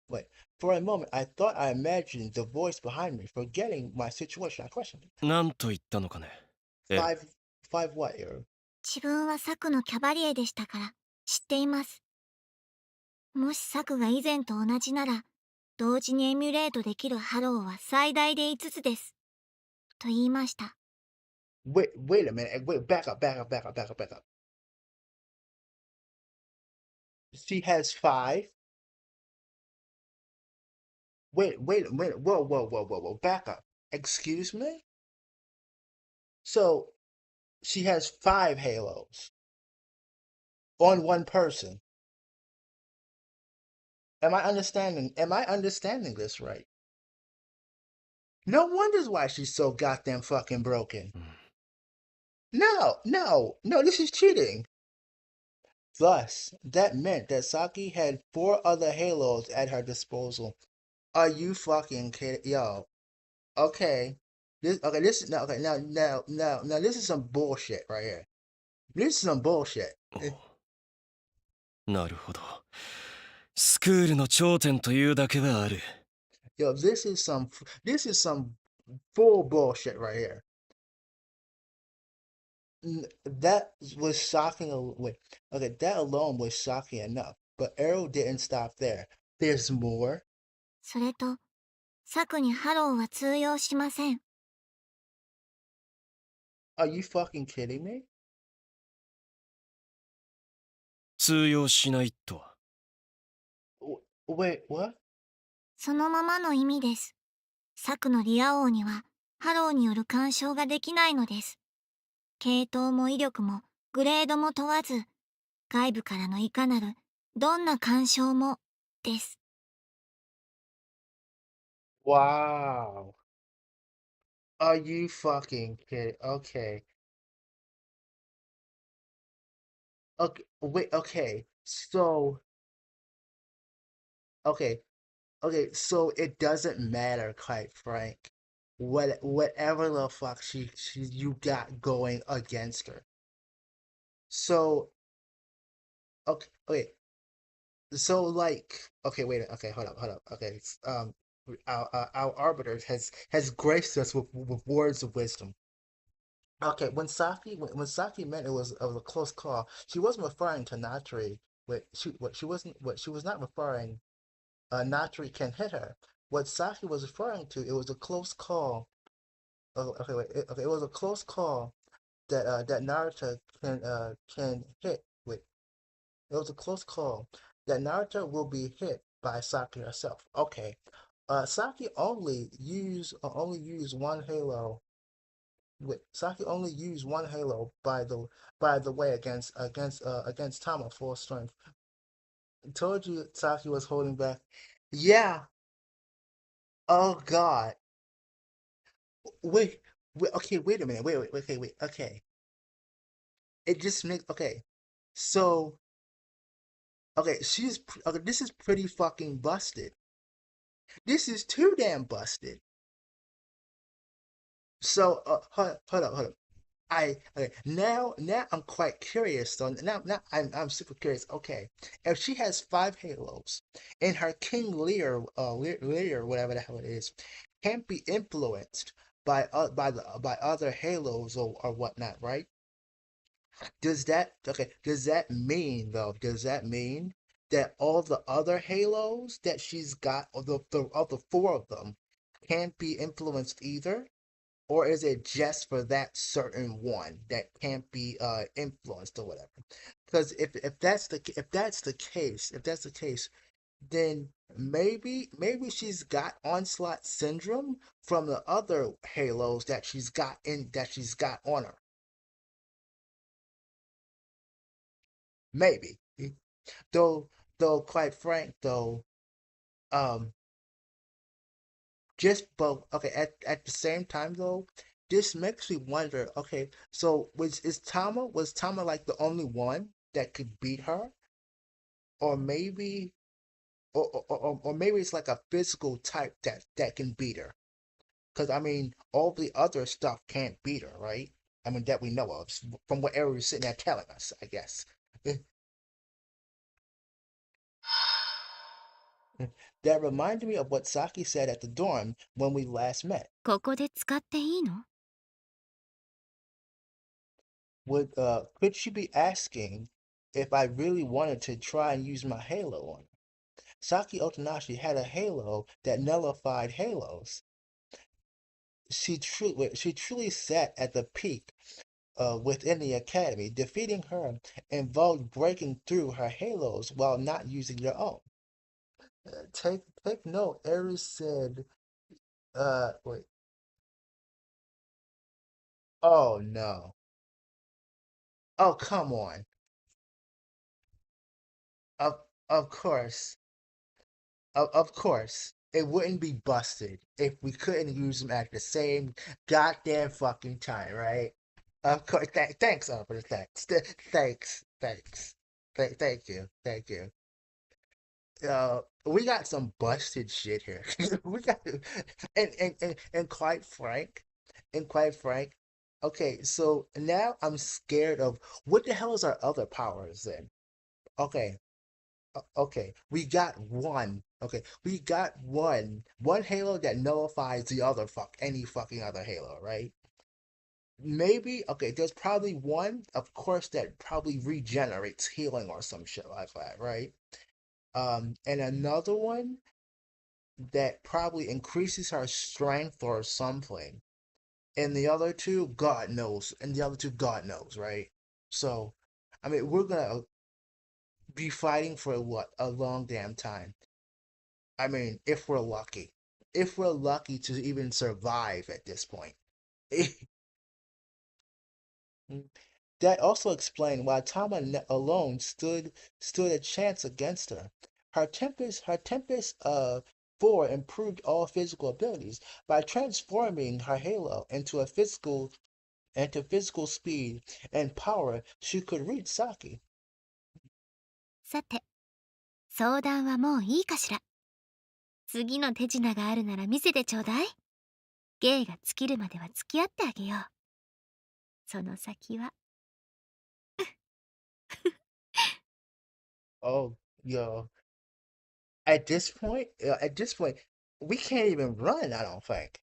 wait. For a moment, I thought I imagined the voice behind me, forgetting my situation. I questioned it. なんと言ったのかね。エル。Five, five what, Aaron? 自分はサクのキャバリエでしたから知っています。もしサクが以前と同じなら、同時にエミュレートできるハローは最大で5つです。と言いました。Wait a minute. Wait, back up. She has five. Wait. Whoa. Back up. Excuse me? So she has five halos on one person. Am I understanding this right? No wonders why she's so goddamn fucking broken. No, this is cheating. Thus, that meant that Saki had four other halos at her disposal. Are you fucking kidding? Yo, okay. This is now this is some bullshit right here. This is some bullshit. なるほど。スクールの頂点というだけはある。Yo, this is some full bullshit right here. That was shocking. Wait, okay, that alone was shocking enough. But Arrow didn't stop there. There's more. それと、サクにハローは通用しません。Are you fucking kidding me? 通用しないとは。Wait, what? そのままの意味です。サクのリア王にはハローによる干渉ができないのです。系統も威力もグレードも問わず、外部からのいかなるどんな干渉もです。Wow. Are you fucking kidding? Okay. Okay. Wait. Okay. So. Okay. Okay. So it doesn't matter, quite frank. Whatever the fuck you got going against her. So. Okay. Okay. So like. Okay. Wait. Okay. Hold up. Hold up. Okay. Our arbiter has graced us with words of wisdom. Okay, when Saki meant it was a close call, she wasn't referring to Natri. What she wasn't what she was not referring. Natri can hit her. What Saki was referring to, it was a close call. Oh, okay, wait, okay, it was a close call that Naruto can hit. Wait, it was a close call that Naruto will be hit by Saki herself. Okay, Saki only use one Halo. Wait, Saki only used one Halo by the way against Tama full strength. I told you Saki was holding back. Yeah. Oh God. Wait. Wait. Okay. Wait a minute. Wait. Wait. Okay. Wait. Okay. It just makes okay. So okay. Okay. This is pretty fucking busted. This is too damn busted. So hold up. Okay, now I'm quite curious though. Now I'm super curious. Okay, if she has five halos and her King Lear, whatever the hell it is, can't be influenced by other halos or whatnot, right? Does that mean though? Does that mean that all the other halos that she's got, or the four of them, can't be influenced either? Or is it just for that certain one that can't be influenced or whatever? Because if that's the case, then maybe she's got onslaught syndrome from the other halos that she's got on her. Maybe. Though quite frank though, um just but okay, at the same time though, this makes me wonder, okay, so was Tama like the only one that could beat her? Or maybe or maybe it's like a physical type that can beat her. Because I mean all the other stuff can't beat her, right? I mean that we know of from what Eri was sitting there telling us, I guess. That reminded me of what Saki said at the dorm when we last met. ここで使っていいの？ Could she be asking if I really wanted to try and use my halo on her? Saki Otonashi had a halo that nullified halos. She truly sat at the peak within the academy. Defeating her involved breaking through her halos while not using your own. Take note. Ares said, wait. Oh no. Oh come on. Of of course. Of course, it wouldn't be busted if we couldn't use them at the same goddamn fucking time, right? Of course. Thanks, Arbiter. Thanks. Thank you. We got some busted shit here. we got, and quite frank. Okay, so now I'm scared of what the hell is our other powers then? Okay, okay, we got one. Okay, we got one Halo that nullifies the other any fucking other Halo, right? Maybe okay. There's probably one, of course, that probably regenerates healing or some shit like that, right? And another one that probably increases her strength or something. And the other two, God knows. And the other two, God knows, right? So, I mean, we're gonna be fighting for what a long damn time. I mean, if we're lucky. If we're lucky to even survive at this point. That also explained why Tama alone stood a chance against her. Her tempest 4 improved all physical abilities by transforming her halo into physical speed and power. She could reach Saki. さて、相談はもういいかしら。次の手品があるなら見せてちょうだい。芸が尽きるまでは付き合ってあげよう。その先は。Oh, yo. At this point, we can't even run, I don't think.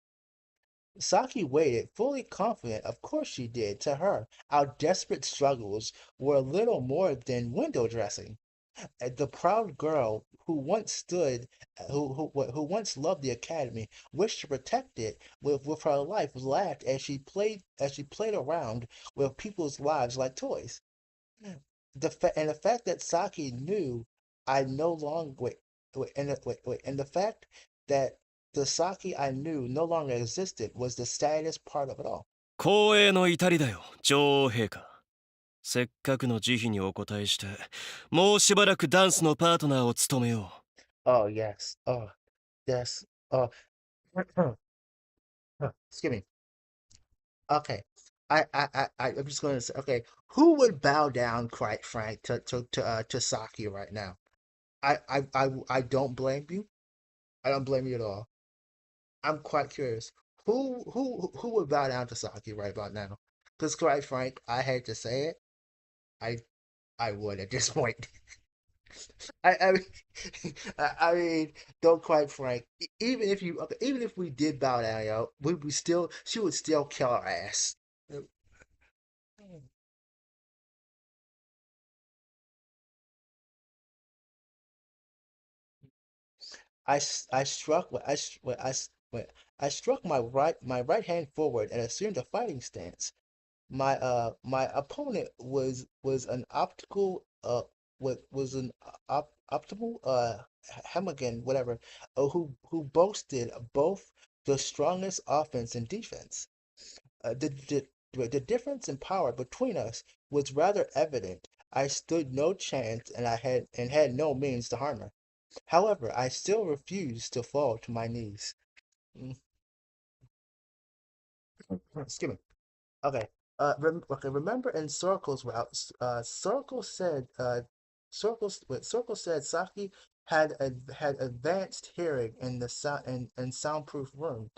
Saki waited, fully confident, of course she did. To her, our desperate struggles were little more than window dressing. The proud girl who once stood, who once loved the academy, wished to protect it with her life, laughed as she played around with people's lives like toys. The fact that Saki knew I no longer and the fact that the Saki I knew no longer existed was the saddest part of it all. 光栄の至りだよ、女王陛下。せっかくの慈悲にお答えして、もうしばらくダンスのパートナーを務めよう。Oh yes. Oh yes. Oh, excuse me. Okay. I'm just gonna say, okay, who would bow down, quite frank, to Saki right now? I don't blame you. I don't blame you at all. I'm quite curious. Who would bow down to Saki right about now? Because quite frank, I hate to say it, I I would at this point. I mean, I mean, don't quite frank. Even if you, okay, even if we did bow down, yo, we still, she would still kill our ass. I struck I struck my right hand forward and assumed a fighting stance. My opponent was an optimal Hemagan, whatever, who boasted both the strongest offense and defense. The difference in power between us was rather evident. I stood no chance, and had no means to harm her. However, I still refused to fall to my knees. Mm, Excuse me. Okay. Okay. Remember in Circle's route, Circle said Saki had advanced hearing in the soundproof room.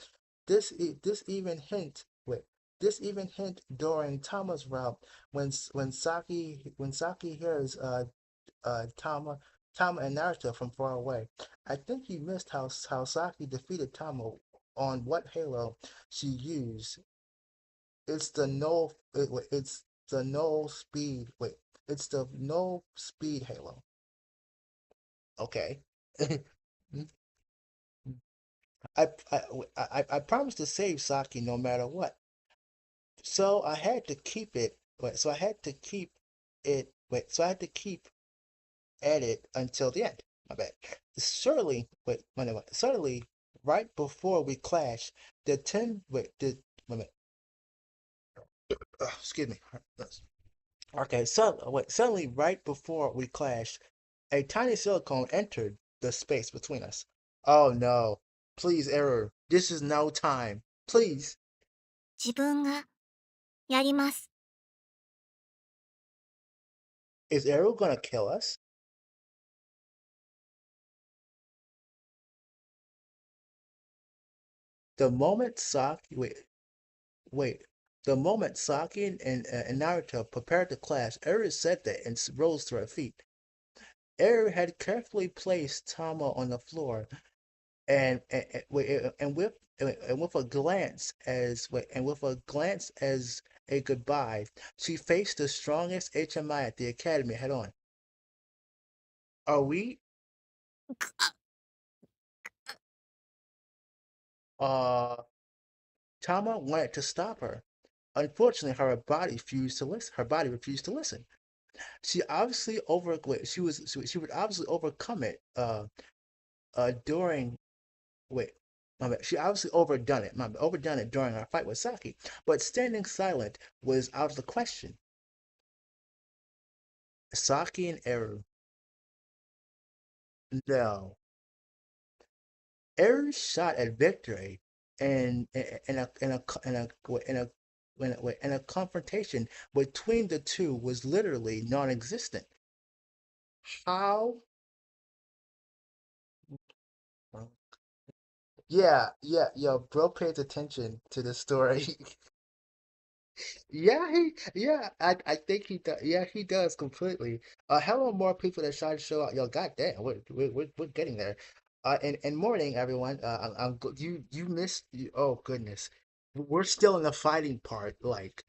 This e- this even hint wait this even hint during Tama's route when Saki hears Tama and Naruto from far away. I think you missed how Saki defeated Tama on what Halo she used. It's the no it's the no speed it's the no speed Halo. Okay. I promised to save Saki no matter what. So I had to keep it. So I had to keep it. So I had to keep at it until the end. My bad. Certainly, right before we clashed, the ten. Wait a minute. Excuse me. Okay. Suddenly, right before we clashed, a tiny silicone entered the space between us. Oh no! Please, error. This is no time. Please. 自分がやります。Is Errol gonna kill us? The moment Saki wait. The moment Saki and Naruto prepared to clash, Eri said that and rose to her feet. Eri had carefully placed Tama on the floor, and with a glance as a goodbye, she faced the strongest HMI at the academy head on. Are we? Uh, Tama wanted to stop her. Unfortunately, her body refused to listen. She would obviously overcome it during wait my bad. She obviously overdone it during our fight with Saki, but standing silent was out of the question. Saki and Eru. No. Aer's shot at victory and in a confrontation between the two was literally non-existent. How? Yeah, yeah, yo, bro pays attention to the story. Yeah, I think he does. Yeah, he does completely. Hello, more people that try to show up. Yo, goddamn, we're getting there. And morning, everyone. You missed. Oh goodness, we're still in the fighting part. Like,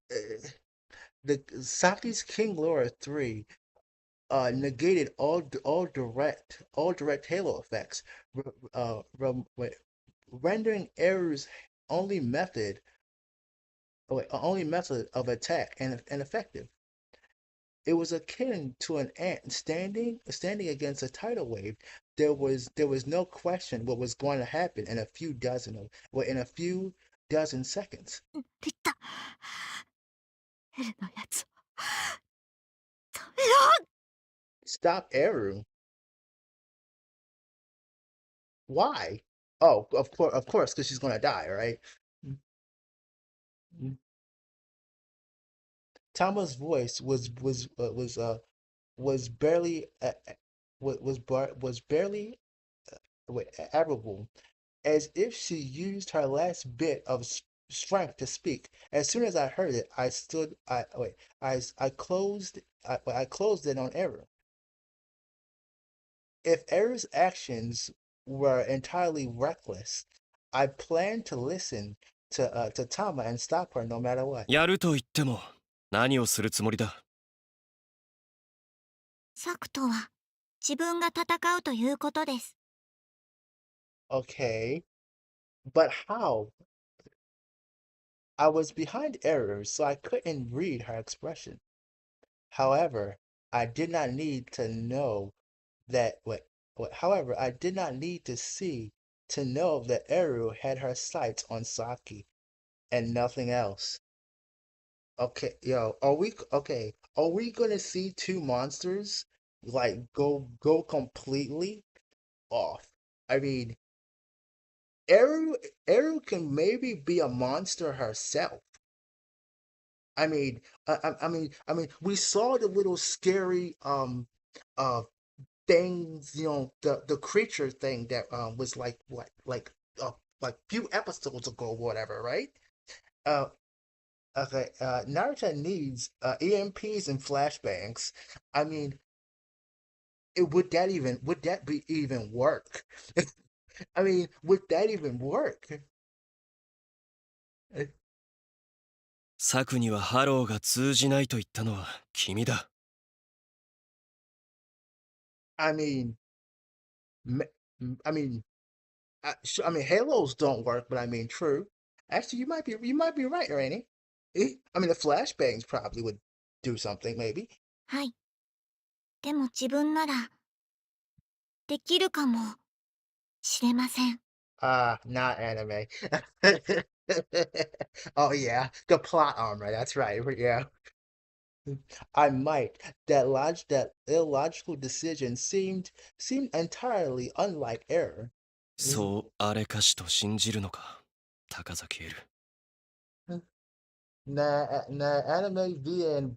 uh, the Saki's King Laura 3 negated all direct Halo effects, rendering errors only method only method of attack and effective. It was akin to an ant standing against a tidal wave. There was no question what was going to happen in a few dozen seconds. リッタ、エルのやつを止めろ。 Stop Eru. Why? Oh, of course, because she's gonna die, right? Tama's voice was barely was barely audible, as if she used her last bit of strength to speak. As soon as I heard it, I stood. I wait. I closed. I closed it on error. If error's actions were entirely reckless, I planned to listen to Tama and stop her no matter what. やると言っても何をするつもりだ。サクとは自分が戦うということです。Okay, but how? I was behind errors, so I couldn't read her expression. However, I did not need to know that however, I did not need to see to know that Eru had her sights on Saki and nothing else. Okay, yo, are we gonna see two monsters like go completely off? I mean, Eru can maybe be a monster herself. We saw the little scary uh things, the creature thing that was like what like few episodes ago, whatever, right? Uh, okay. Naruto needs EMPs and flashbangs. I mean, would that be even work? I mean, would that even work? Uh, サクにはハローが通じないと言ったのは君だ。I mean, I mean, I mean, Halos don't work, but I mean, true. Actually, you might be right, Rainy. I mean, the flashbangs probably would do something, maybe. はい。でも自分ならできるかもしれません。Not anime. Oh yeah, the plot armor. That's right. Yeah, I might. That illogical decision seemed entirely unlike error. そうあれかしと信じるのか、高崎エル。Nah, anime via and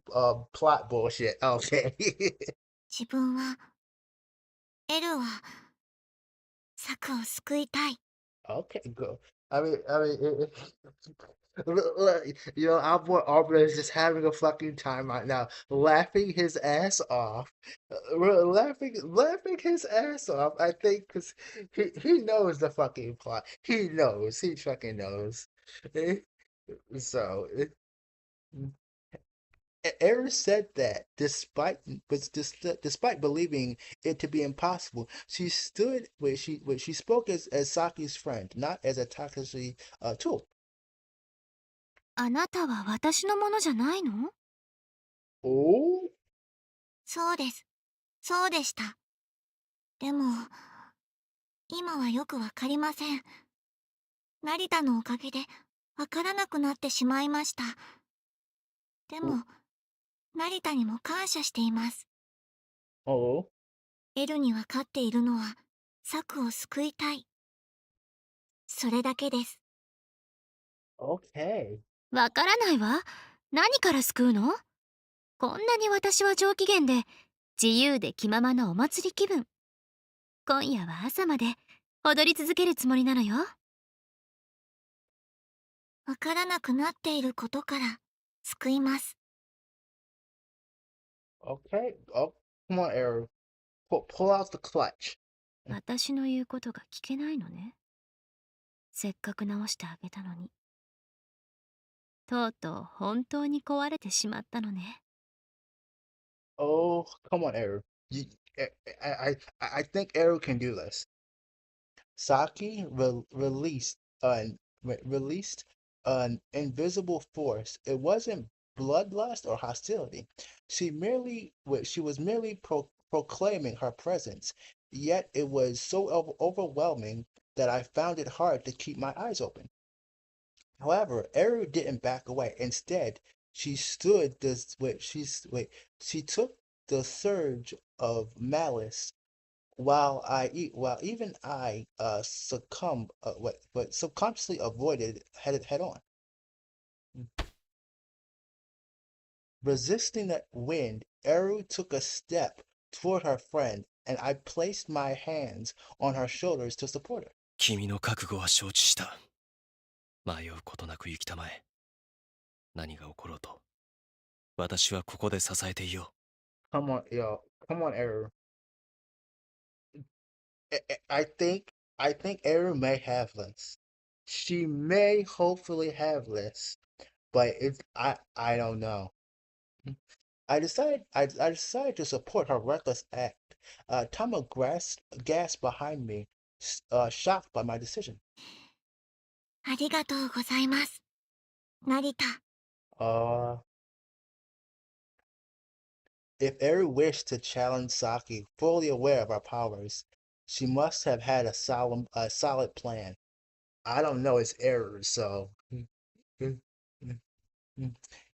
plot bullshit. Okay. 自分はエルはサクを救いたい。Okay, go. Look, our boy Arbor is just having a fucking time right now, laughing his ass off, laughing his ass off. I think because he knows the fucking plot. He fucking knows. So, Eris said that despite believing it to be impossible, she stood where she spoke as Saki's friend, not as a Takashi tool. あなたは私のものじゃないの？ Oh, そうです。そうでした。でも、今はよくわかりません。成田のおかげでわからなくなってしまいました。でも、成田にも感謝しています。oh, エルにわかっているのは、サクを救いたいそれだけです。Okay. わからないわ。何から救うの？こんなに私は上機嫌で、自由で気ままなお祭り気分。今夜は朝まで踊り続けるつもりなのよ。わからなくなっていることから救います。Okay. Oh, come on, Eru. Pull out the clutch. 私の言うことが聞けないのね。せっかく直してあげたのに。とうとう本当に壊れてしまったのね。Oh, come on, Eru. You, I think Eru can do this. Saki released an invisible force. It wasn't bloodlust or hostility. She was merely proclaiming her presence. Yet it was so overwhelming that I found it hard to keep my eyes open. However, Eru didn't back away. Instead, she stood this wait, she's wait, she took the surge of malice while even I but subconsciously avoided head on. Resisting the wind, Eru took a step toward her friend, and I placed my hands on her shoulders to support her. 君の覚悟は承知した。迷うことなく行きたまえ。何が起ころうと、私はここで支えていよう。Come on, yo, come on, Eru. I think Eru may have this. She may hopefully have this, but I don't know. I decided to support her reckless act. Tama gasped behind me, shocked by my decision. ありがとうございます。成田。Uh, if Eri wished to challenge Saki, fully aware of our powers, she must have had a solid plan. I don't know its errors, so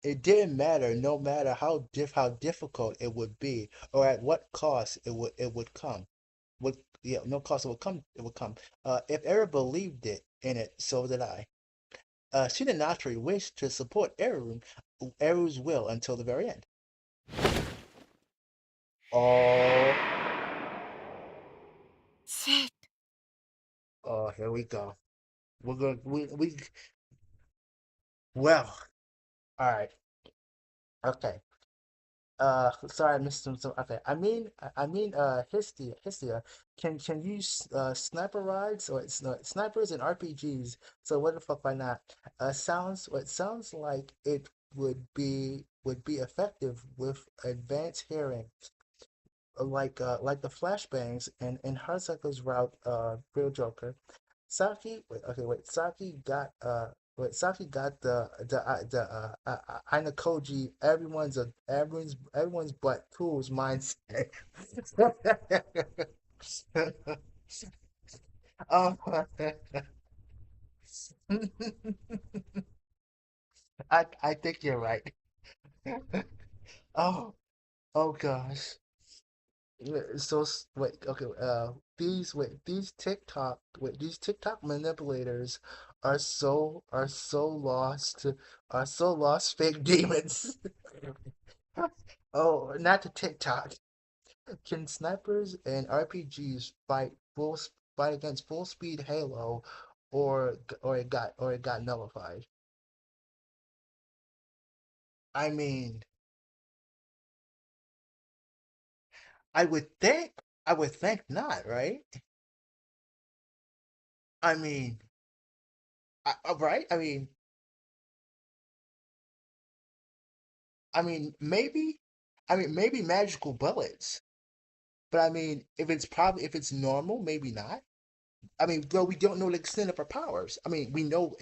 it didn't matter, no matter how difficult it would be, or at what cost it would come. Would Yeah, no cost it would come. If Era believed in it, so did I. She did naturally wish to support Eru's will until the very end. Oh, Shit. oh, here we go. We're gonna we well, all right, okay. Sorry, I missed some. Okay, Hestia. Can you sniper rides or it's no snipers and RPGs? So what the fuck why not? Sounds like it would be effective with advanced hearing, like the flashbangs and Harsaku's route. Real Joker. Saki got the Inakoji everyone's butt tools mindset. Oh, I think you're right. Oh, oh gosh. Wait, okay, these TikTok manipulators are so lost fake demons. Oh, not the TikTok. Can snipers and RPGs fight against full speed Halo, or it got nullified? I mean, I would think I would think not, right? I mean, right? Maybe. Maybe magical bullets. But if it's normal, maybe not. Though we don't know the extent of her powers. We know,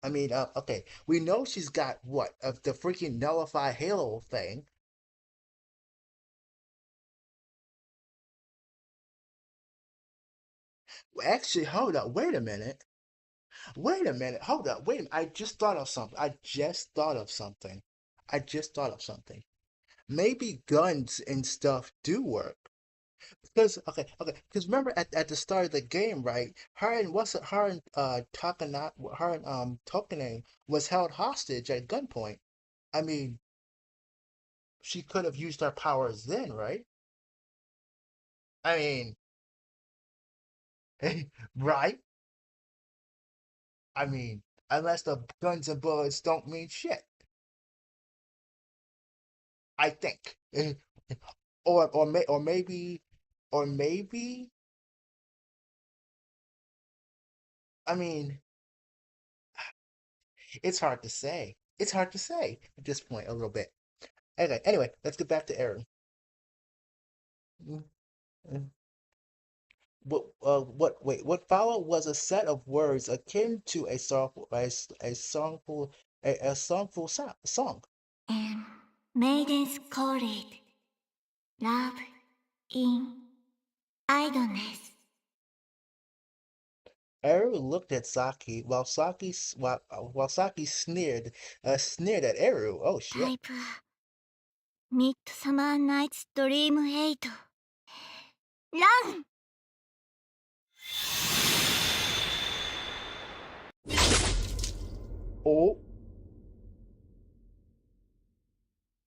okay, we know she's got what of the freaking nullify Halo thing. Actually, hold up, hold up, wait a minute. I just thought of something. Maybe guns and stuff do work. Because because remember at the start of the game, right? Her and her and Tokane was held hostage at gunpoint. I mean, she could have used her powers then, right? I mean, right? I mean, unless the guns and bullets don't mean shit, I think. Or maybe I mean, it's hard to say. It's hard to say at this point a little bit. Okay, anyway, let's get back to Aaron. Mm, mm. What followed was a set of words akin to a songful song. Maidens call it love in idleness. Eru looked at Saki while Saki sneered at Eru. Oh shit. タイプはミッドサマーナイツドリーム8ラン。 Oh,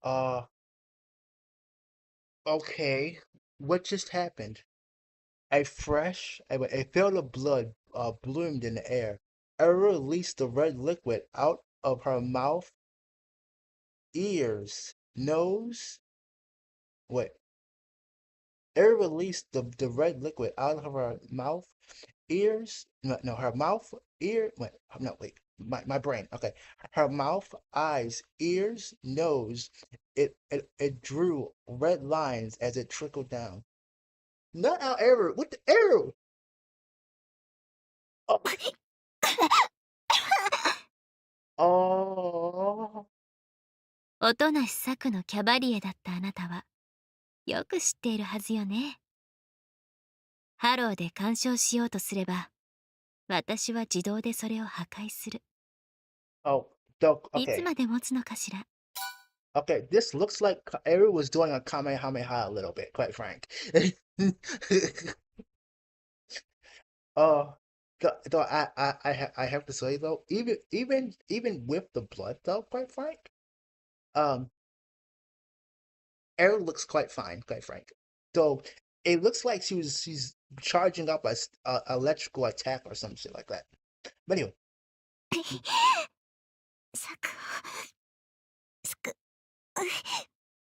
uh, okay. What just happened? A field of blood bloomed in the air. Eru released the red liquid out of her mouth, ears, nose. Wait. Eru released the red liquid out of her mouth, ears. No, her mouth, ear. Wait, no, wait. My brain. Okay. Her mouth, eyes, ears, nose. It drew red lines as it trickled down. Not our Eru. What the Eru? Oh, oh. 音無し作のキャバリエだったあなたはよく知っているはずよね。ハローで干渉しようとすれば私は自動でそれを破壊する。Oh, いつ okay. まで持つのかしら。 Okay, this looks like Eru was doing a Kamehameha a little bit, quite frank. uh, though I have to say though, even with the blood though, quite frank, um, Eru looks quite fine, quite frank. Though it looks like she's charging up a electrical attack or some shit like that. But anyway, サクを救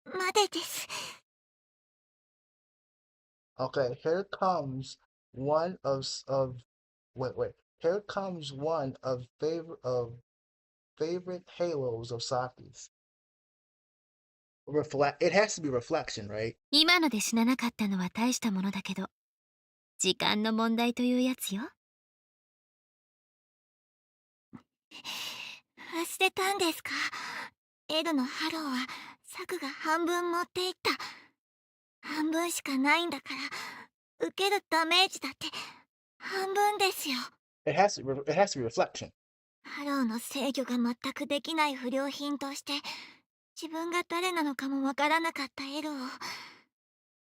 うまでです。 okay, here comes one of wait, here comes one of favorite halos of Saki's. It has to be reflection, right? 今ので死ななかったのは大したものだけど時間の問題というやつよ。忘れたんですか。エルのハローはサクが半分持っていった。半分しかないんだから受けるダメージだって半分ですよ。It has to be reflection. ハローの制御が全くできない不良品として自分が誰なのかもわからなかったエルを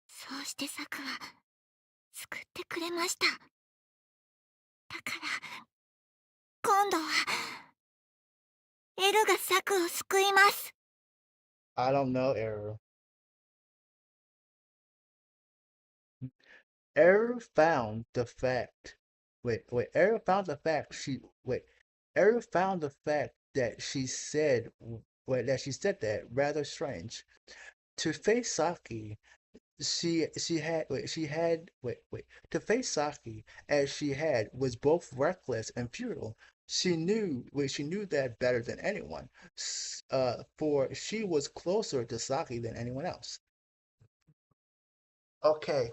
そうしてサクは救ってくれました。だから今度はエルがサクを救います。 I don't know, Error. Error found the fact. Error found the fact Error found the fact that she said that rather strange. To face Saki, to face Saki as she had was both reckless and futile. She knew that better than anyone, for she was closer to Saki than anyone else. Okay,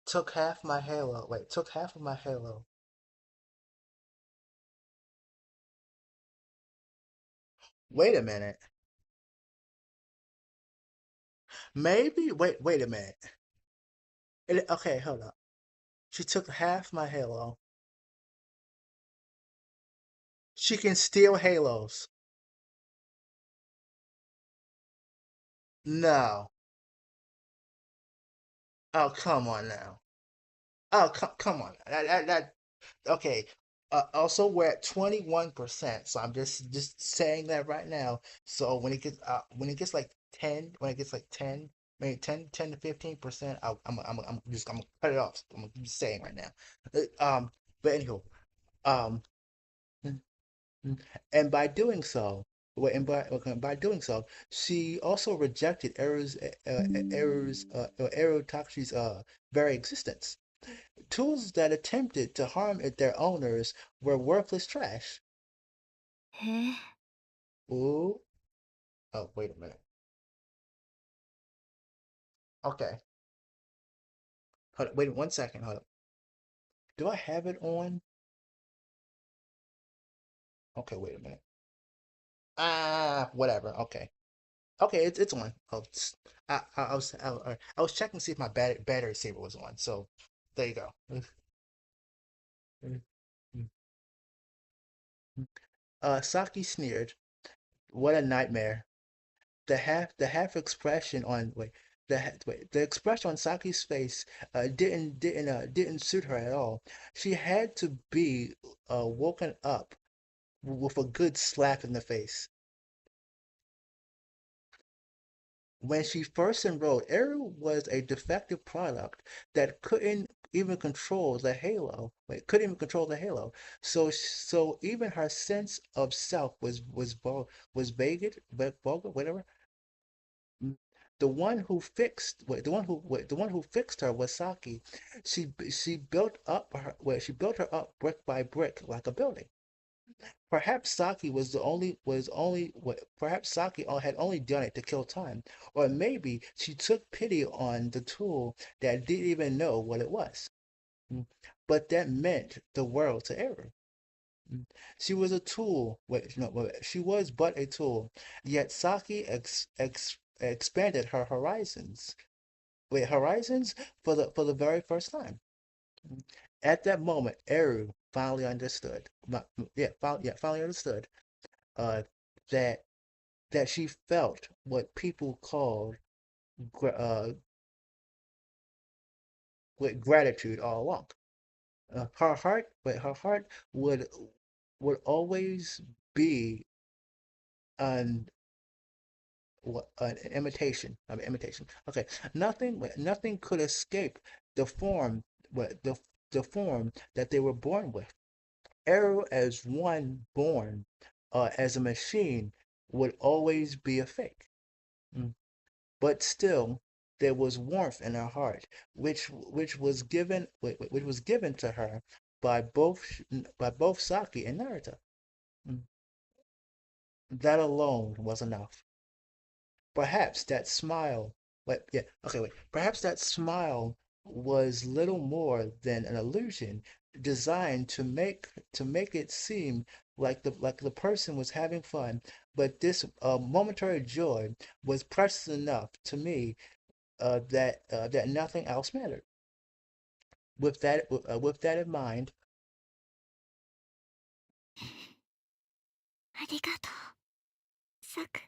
took half of my halo. Wait a minute. Maybe wait a minute. Okay, hold up. She took half my halo. She can steal halos. No. Oh, come on now. Oh, come on. Okay. Also, we're at 21%. So I'm just saying that right now. So when it gets like 10, when it gets like 10, maybe 10 to 15%, I'm gonna cut it off. I'm just saying right now. But anywho, um, and by doing so, by doing so, she also rejected Erotoxi's very existence. Tools that attempted to harm their owners were worthless trash. へえ。Ooh. Oh, wait a minute. Okay. Hold on, wait 1 second. Hold up. Do I have it on? Okay, wait a minute. Whatever. Okay. Okay, it's on. I was checking to see if my battery saver was on. So there you go. Saki sneered. What a nightmare. The half expression on wait the expression on Saki's face didn't suit her at all. She had to be woken up with a good slap in the face. When she first enrolled, Eru was a defective product that couldn't even control the halo. So even her sense of self was vulgar, whatever. The one who fixed her was Saki. She built her up brick by brick like a building. Perhaps Saki had only done it to kill time, or maybe she took pity on the tool that didn't even know what it was. Mm. But that meant the world to Eru. Mm. She was a tool. She was but a tool. Yet Saki expanded her horizons for the very first time. At that moment, Eru finally understood. Finally understood uh, that she felt what people called gra- uh, with gratitude all along. Her heart would always be an an imitation. Okay, nothing could escape the form, the form that they were born with. Arrow as one born as a machine would always be a fake. Mm. But still, there was warmth in her heart, which was given to her by both Saki and Narita. Mm. That alone was enough. Perhaps that smile, perhaps that smile was little more than an illusion designed to make it seem like the person was having fun, but this momentary joy was precious enough to me that nothing else mattered. With that in mind, ありがとう、サク。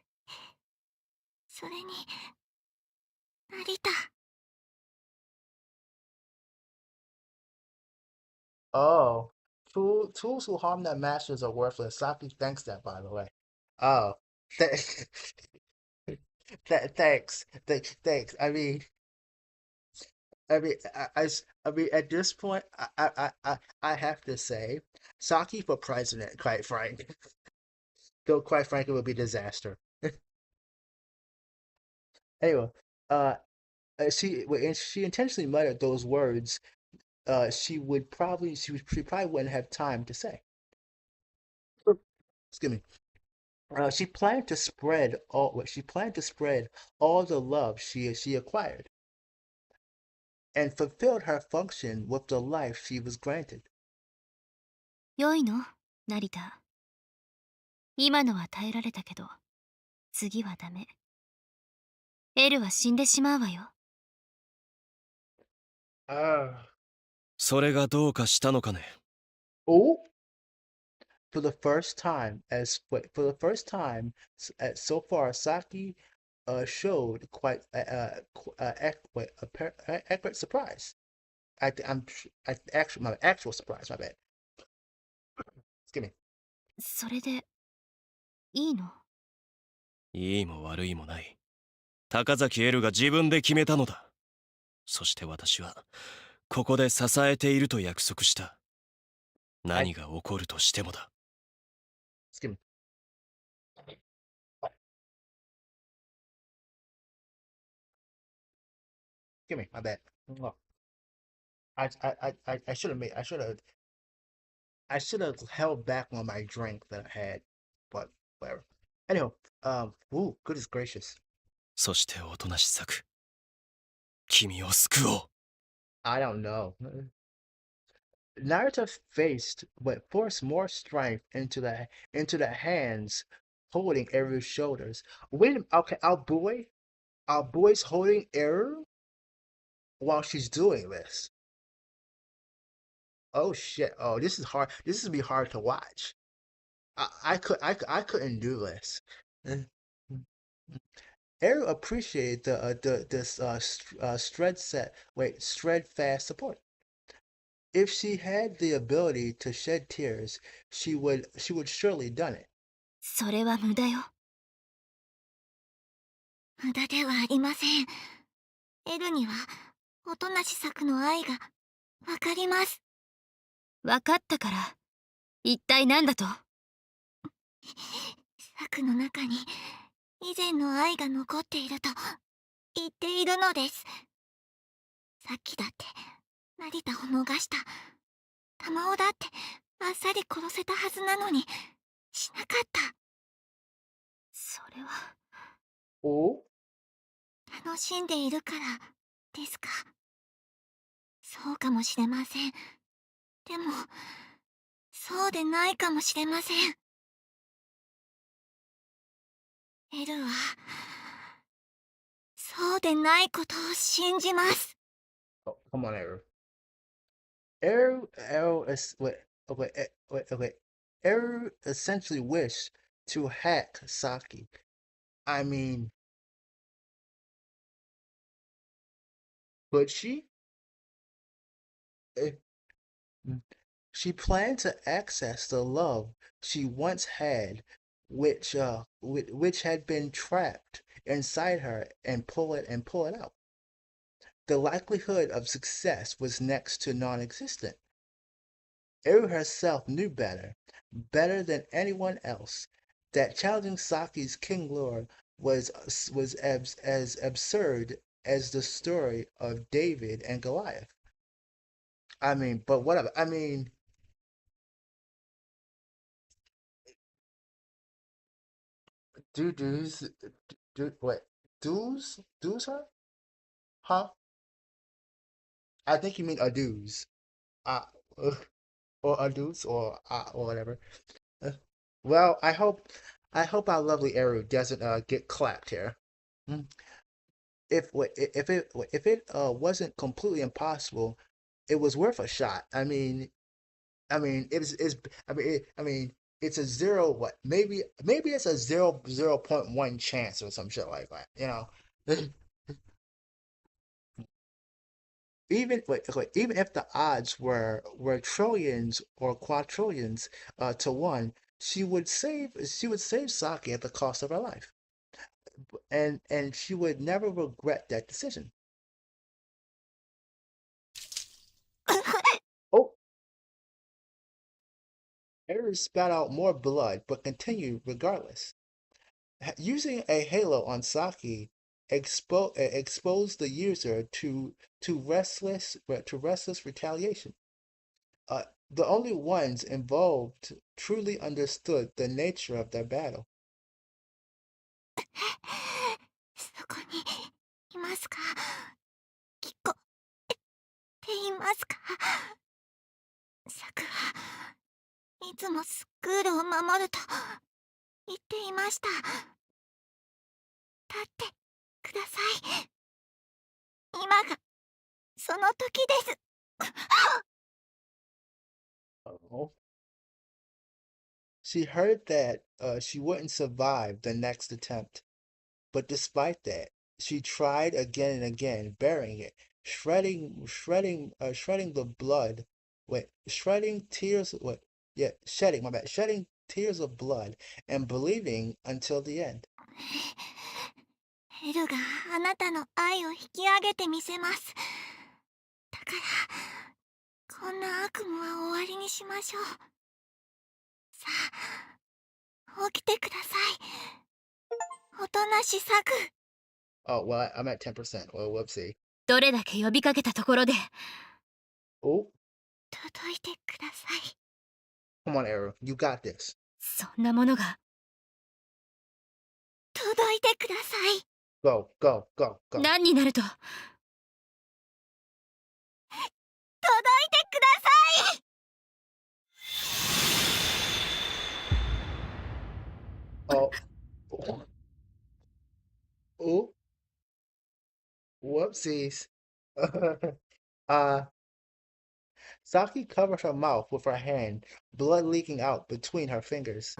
それに、ナリタ。oh, tools who harm their masters are worthless. Saki thinks that, by the way. Oh, th- thanks. I mean, at this point, I have to say, Saki for president, quite frank. Though, quite frankly, it would be a disaster. Anyway, uh, she intentionally muttered those words. She probably wouldn't have time to say. Excuse me. She planned to spread all the love she acquired, and fulfilled her function with the life she was granted. 良いのナリタ。今のは耐えられたけど、次はダメ。エルは死んでしまうわよ。Ah. それがどうかしたのかね。Oh, for the first time, so far, Saki showed quite accurate surprise. My actual surprise. My bad. Excuse me. それでいいの？いいも悪いもない。高崎エルが自分で決めたのだ。そして私はここで支えていると約束した。何が起こるとしてもだ。Excuse me. Excuse me. My bad. Oh, I should have held back on my drink that I had, but whatever. Anyhow, ooh, goodness gracious. そしておとなしさく。君を救おう。I don't know. Naruto faced but forced more strength into the hands holding Eru's shoulders. Wait, okay, our boy's holding Eru while she's doing this. Oh shit! Oh, this is hard. This would be hard to watch. I couldn't do this. Eru appreciated steadfast support. If she had the ability to shed tears, she would surely done it. それは無駄よ。無駄ではありません。エルには音無し作の愛がわかります。わかったから。一体何だと？作の中に以前の愛が残っていると言っているのです。さっきだって成田を逃した玉緒だってあっさり殺せたはずなのにしなかった。それは。お楽しんでいるからですか。そうかもしれません。でもそうでないかもしれません。エルはそうでないことを信じます。Oh, come on, Eru. Eru is wait. Eru essentially wished to hack Saki. I mean, could she? Eh, She planned to access the love she once had, which had been trapped inside her, and pull it out. The likelihood of success was next to non-existent. Eru herself knew better than anyone else, that challenging Saki's king lore was as absurd as the story of David and Goliath. I mean, but whatever. I mean, dudes, what? Dudes her? Huh? I think you mean a dudes. Uh, or a dudes or whatever. Uh, well, I hope our lovely Eru doesn't get clapped here. Mm. If it wasn't completely impossible, it was worth a shot. I mean it's I mean it's a zero what maybe it's a 0.1 chance or some shit like that. You know, even if the odds were trillions or quadrillions to one, she would save Saki at the cost of her life, and she would never regret that decision. Oh, Ares spat out more blood, but continued regardless. Using a halo on Saki exposed the user to restless retaliation. The only ones involved truly understood the nature of their battle. そこにいますか。聞こえていますか。サクはいつもスクールを守ると言っていました。立ってください。今がその時です。Oh. She heard that she wouldn't survive the next attempt. But despite that, she tried again and again, burying it, shredding the blood, shredding tears, shedding, my bad, shedding tears of blood, and believing until the end. エルがあなたの愛を引き上げてみせます。だから、こんな悪夢は終わりにしましょう。さあ、起きてください。おとなしサク。Oh, well, I'm at 10%. Well, whoopsie. どれだけ呼びかけたところで。 Oh, 届いてください。come on, Arrow. You got this. そんなものが。届いてください。Go, go, go, go. 何になると。届いてください。Oh, oh, whoopsies. uh, Saki covered her mouth with her hand, blood leaking out between her fingers.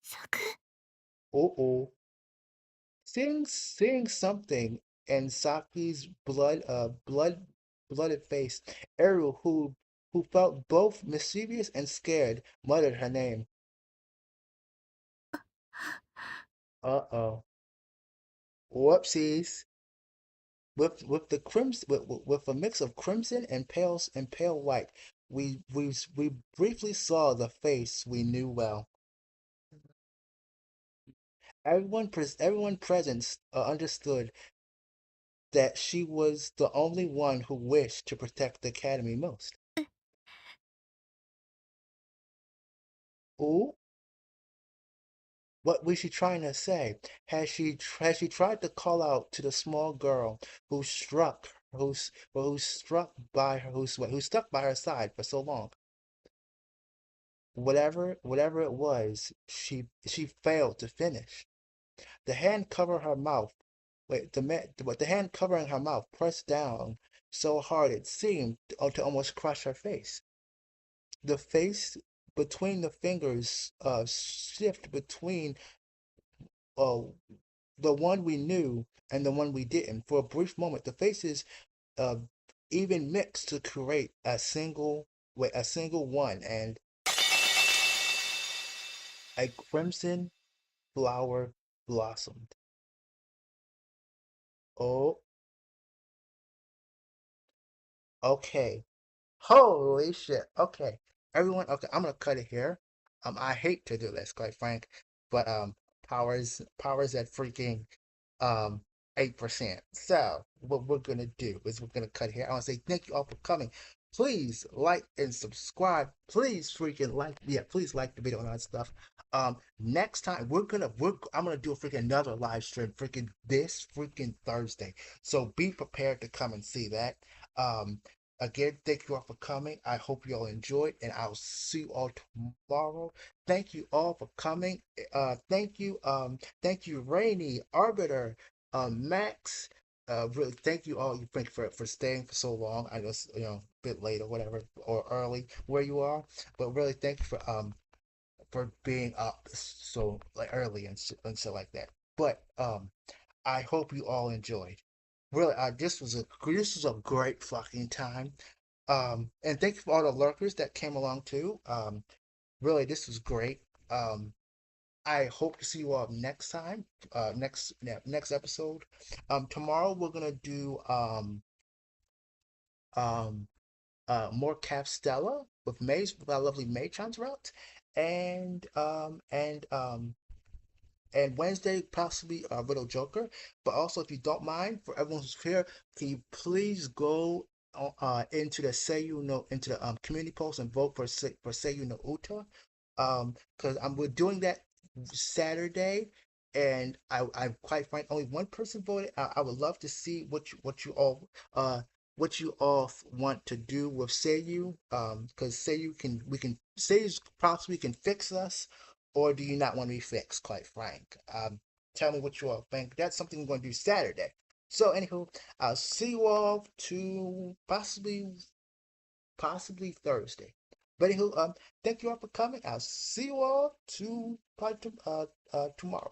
サク。Oh. Seeing something in Saki's blooded face, Ariel, who felt both mischievous and scared, muttered her name. Uh-oh. Whoopsies. With the crimson with a mix of crimson and pale white, we briefly saw the face we knew well. Everyone present understood that she was the only one who wished to protect the academy most. Ooh, what was she trying to say? Has she tried to call out to the small girl who struck by her who stuck by her side for so long? Whatever it was, she failed to finish. The hand covered her mouth. The hand covering her mouth pressed down so hard it seemed to almost crush her face. The face between the fingers shift between uh, the one we knew and the one we didn't. For a brief moment, the faces uh, even mixed to create a single one, and a crimson flower blossomed. Oh, okay. Holy shit. Okay. Everyone, okay, I'm gonna cut it here. I hate to do this, quite frank, but powers at freaking um 8%. So what we're gonna do is we're gonna cut here. I wanna say thank you all for coming. Please like and subscribe. Please freaking like, yeah, please like the video and all that stuff. Next time I'm gonna do a freaking another live stream freaking this freaking Thursday. So be prepared to come and see that. Um Again, thank you all for coming. I hope you all enjoyed, and I'll see you all tomorrow. Thank you all for coming. Thank you, Rainy, Arbiter, Max. Really, thank you all. Thank you for staying for so long. I know it's, a bit late or whatever, or early where you are, but really thank you for being up so like early and shit like that. But I hope you all enjoyed. Really, this was a great fucking time. And thank you for all the lurkers that came along too. Really, this was great. I hope to see you all next time. Next episode. Tomorrow we're gonna do um more Capstella with our lovely May route, and and Wednesday possibly Riddle Joker. But also, if you don't mind, for everyone who's here, can you please go into the into the community post and vote for Seiyu no Uta? Because we're doing that Saturday, and I quite frank only one person voted. I would love to see what you all want to do with Seiyu. Because Seiyu's possibly can fix us, or do you not want to be fixed? Quite frank. Tell me what you all think. That's something we're going to do Saturday. So, anywho, I'll see you all to possibly Thursday. But anywho, thank you all for coming. I'll see you all to tomorrow.